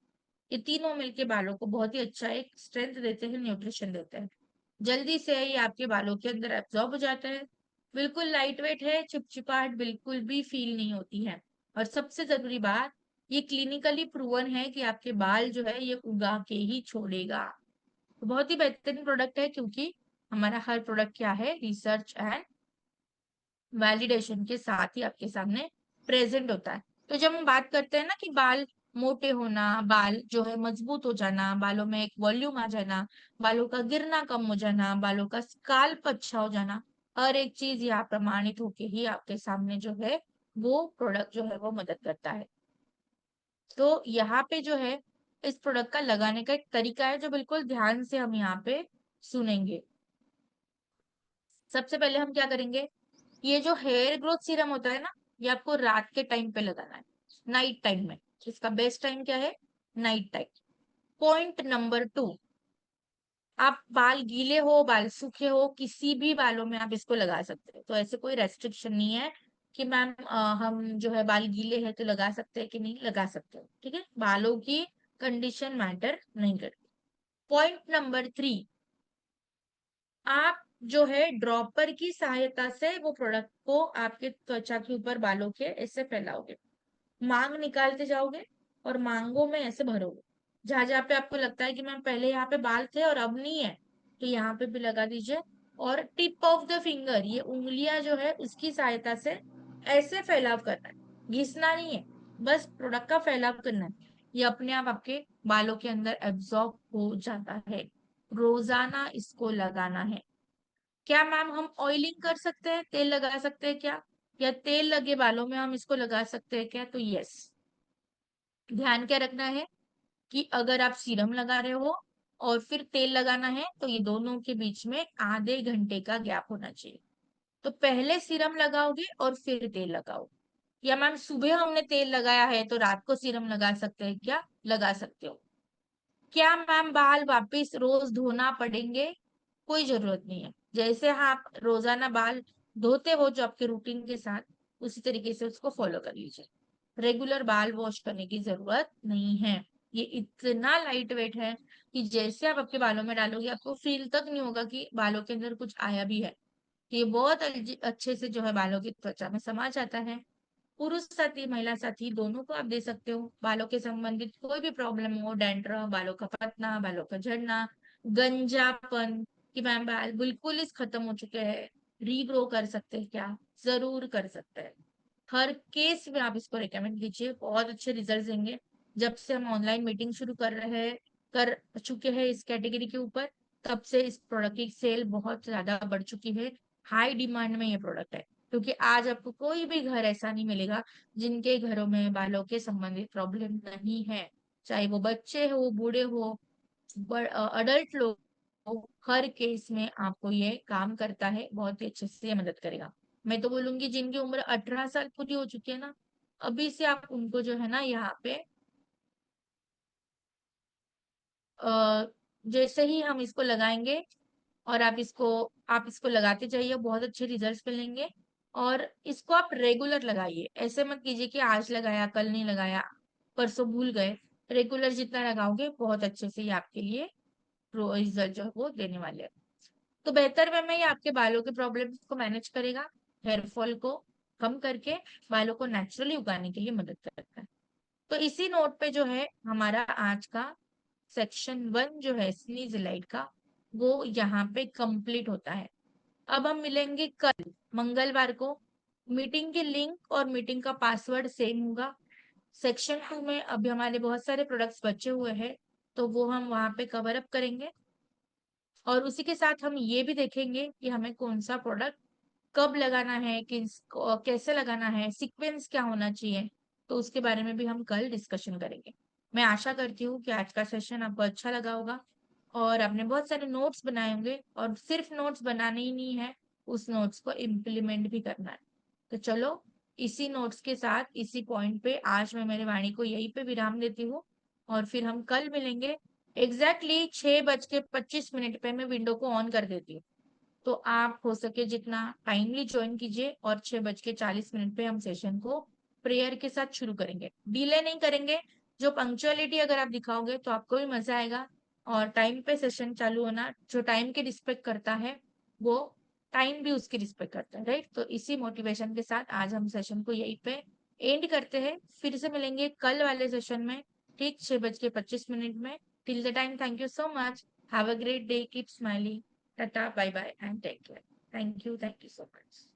ये तीनों मिलके बालों को बहुत ही अच्छा एक स्ट्रेंथ देते हैं, न्यूट्रिशन देते हैं। जल्दी से ये आपके बालों के अंदर एब्जॉर्ब हो जाता है। बिल्कुल लाइट वेट है, चिपचिपाहट बिल्कुल भी फील नहीं होती है। और सबसे जरूरी बात, ये क्लिनिकली प्रूवन है कि आपके बाल जो है ये उगा के ही छोड़ेगा। तो बहुत ही बेहतरीन प्रोडक्ट है, क्योंकि हमारा हर प्रोडक्ट क्या है, रिसर्च एंड वैलिडेशन के साथ ही आपके सामने प्रेजेंट होता है। तो जब हम बात करते हैं ना कि बाल मोटे होना, बाल जो है मजबूत हो जाना, बालों में एक वॉल्यूम आ जाना, बालों का गिरना कम हो जाना, बालों का स्काल्प अच्छा हो जाना, हर एक चीज यहाँ प्रमाणित होके ही आपके सामने जो है वो प्रोडक्ट जो है वो मदद करता है। तो यहाँ पे जो है इस प्रोडक्ट का लगाने का एक तरीका है, जो बिल्कुल ध्यान से हम यहाँ पे सुनेंगे। सबसे पहले हम क्या करेंगे, ये जो हेयर ग्रोथ सीरम होता है ना, ये आपको रात के टाइम पे लगाना है, नाइट टाइम में। इसका बेस्ट टाइम क्या है? Night time. पॉइंट नंबर 2, आप बाल गीले हो, बाल सूखे हो, किसी भी बालों में आप इसको लगा सकते हैं। तो ऐसे कोई रेस्ट्रिक्शन नहीं है कि मैम हम जो है बाल गीले हैं तो लगा सकते हैं कि नहीं लगा सकते हो, ठीक है। बालों की कंडीशन मैटर नहीं करती। पॉइंट नंबर 3, आप जो है ड्रॉपर की सहायता से वो प्रोडक्ट को आपके त्वचा के ऊपर बालों के ऐसे फैलाओगे, मांग निकालते जाओगे और मांगों में ऐसे भरोगे। जहां जहां पे आपको लगता है कि मैम पहले यहाँ पे बाल थे और अब नहीं है, तो यहाँ पे भी लगा दीजिए। और टिप ऑफ द फिंगर, ये उंगलियां जो है उसकी सहायता से ऐसे फैलाव करना है, घिसना नहीं है, बस प्रोडक्ट का फैलाव करना है। ये अपने आप आपके बालों के अंदर एब्जॉर्ब हो जाता है। रोजाना इसको लगाना है। क्या मैम हम ऑयलिंग कर सकते हैं, तेल लगा सकते हैं क्या, या तेल लगे बालों में हम इसको लगा सकते हैं क्या? तो यस। ध्यान क्या रखना है कि अगर आप सीरम लगा रहे हो और फिर तेल लगाना है तो ये दोनों के बीच में आधे घंटे का गैप होना चाहिए। तो पहले सीरम लगाओगे और फिर तेल लगाओ। या मैम सुबह हमने तेल लगाया है तो रात को सीरम लगा सकते हैं क्या? लगा सकते हो। क्या मैम बाल वापिस रोज धोना पड़ेंगे? कोई जरूरत नहीं है। जैसे आप रोजाना बाल धोते हो जो आपके रूटीन के साथ, उसी तरीके से उसको फॉलो कर लीजिए। रेगुलर बाल वॉश करने की जरूरत नहीं है। ये इतना लाइट वेट है कि जैसे आप आपके बालों में डालोगे आपको फील तक नहीं होगा कि बालों के अंदर कुछ आया भी है। ये बहुत अच्छे से जो है बालों की त्वचा में समा जाता है। पुरुष साथी महिला साथी दोनों को आप दे सकते हो। बालों के संबंधित कोई भी प्रॉब्लम हो, डैंड्रफ, बालों का पतना, बालों का झड़ना, गंजापन, कि मैम बाल बिल्कुल ही खत्म हो चुके हैं, रीग्रो कर सकते हैं क्या? जरूर कर सकते हैं। हर केस में आप इसको रिकमेंड कीजिए, बहुत अच्छे रिजल्ट देंगे। जब से हम ऑनलाइन मीटिंग शुरू कर चुके हैं इस कैटेगरी के ऊपर, तब से इस प्रोडक्ट की सेल बहुत ज्यादा बढ़ चुकी है। हाई डिमांड में ये प्रोडक्ट है, क्योंकि आज आपको कोई भी घर ऐसा नहीं मिलेगा जिनके घरों में बालों के संबंधित प्रॉब्लम नहीं है। चाहे वो बच्चे हो, बूढ़े हो, अडल्ट लोग हो, हर केस में आपको ये काम करता है, बहुत ही अच्छे से ये मदद करेगा। मैं तो बोलूंगी जिनकी उम्र 18 साल पूरी हो चुकी है ना, अभी से आप उनको जो है ना यहाँ पे अ, जैसे ही हम इसको लगाएंगे और आप इसको लगाते जाइए, बहुत अच्छे रिजल्ट्स मिलेंगे। और इसको आप रेगुलर लगाइए, ऐसे मत कीजिए कि आज लगाया कल नहीं लगाया, परसों भूल गए। रेगुलर जितना लगाओगे बहुत अच्छे से ये आपके लिए रिजल्ट जो है वो देने वाले हैं। तो बेहतर वे में ये आपके बालों के प्रॉब्लम्स को मैनेज करेगा, हेयर फॉल को कम करके बालों को नेचुरली उगाने के लिए मदद करता है। तो इसी नोट पे जो है हमारा आज का सेक्शन 1 जो है स्नीजिलाइड का, वो यहाँ पे कंप्लीट होता है। अब हम मिलेंगे कल मंगलवार को। मीटिंग की लिंक और मीटिंग का पासवर्ड सेम होगा। सेक्शन 2 में अभी हमारे बहुत सारे प्रोडक्ट्स बचे हुए हैं, तो वो हम वहां पे कवर अप करेंगे। और उसी के साथ हम ये भी देखेंगे कि हमें कौन सा प्रोडक्ट कब लगाना है, कैसे लगाना है, सीक्वेंस क्या होना चाहिए, तो उसके बारे में भी हम कल डिस्कशन करेंगे। मैं आशा करती हूँ कि आज का सेशन आपको अच्छा लगा होगा और आपने बहुत सारे नोट्स बनाए होंगे, और सिर्फ नोट्स बनाने ही नहीं है, उस नोट्स को इम्प्लीमेंट भी करना है। तो चलो, इसी नोट्स के साथ इसी पॉइंट पे आज मैं मेरी वाणी को यहीं पे विराम देती हूँ, और फिर हम कल मिलेंगे। एग्जैक्टली 6:25 पे मैं विंडो को ऑन कर देती हूँ, तो आप हो सके जितना टाइमली ज्वाइन कीजिए, और 6:40 पे हम सेशन को प्रेयर के साथ शुरू करेंगे। डिले नहीं करेंगे। जो पंक्चुअलिटी अगर आप दिखाओगे तो आपको भी मजा आएगा, और टाइम पे सेशन चालू होना, जो टाइम की रिस्पेक्ट करता है वो टाइम भी उसकी रिस्पेक्ट करता है, राइट। तो इसी मोटिवेशन के साथ आज हम सेशन को यहीं पे एंड करते हैं। फिर से मिलेंगे कल वाले सेशन में, ठीक 6:25 में। Till the time, thank you so much. Have a great day, keep smiling. Tata, bye bye, and take care. Thank you so much.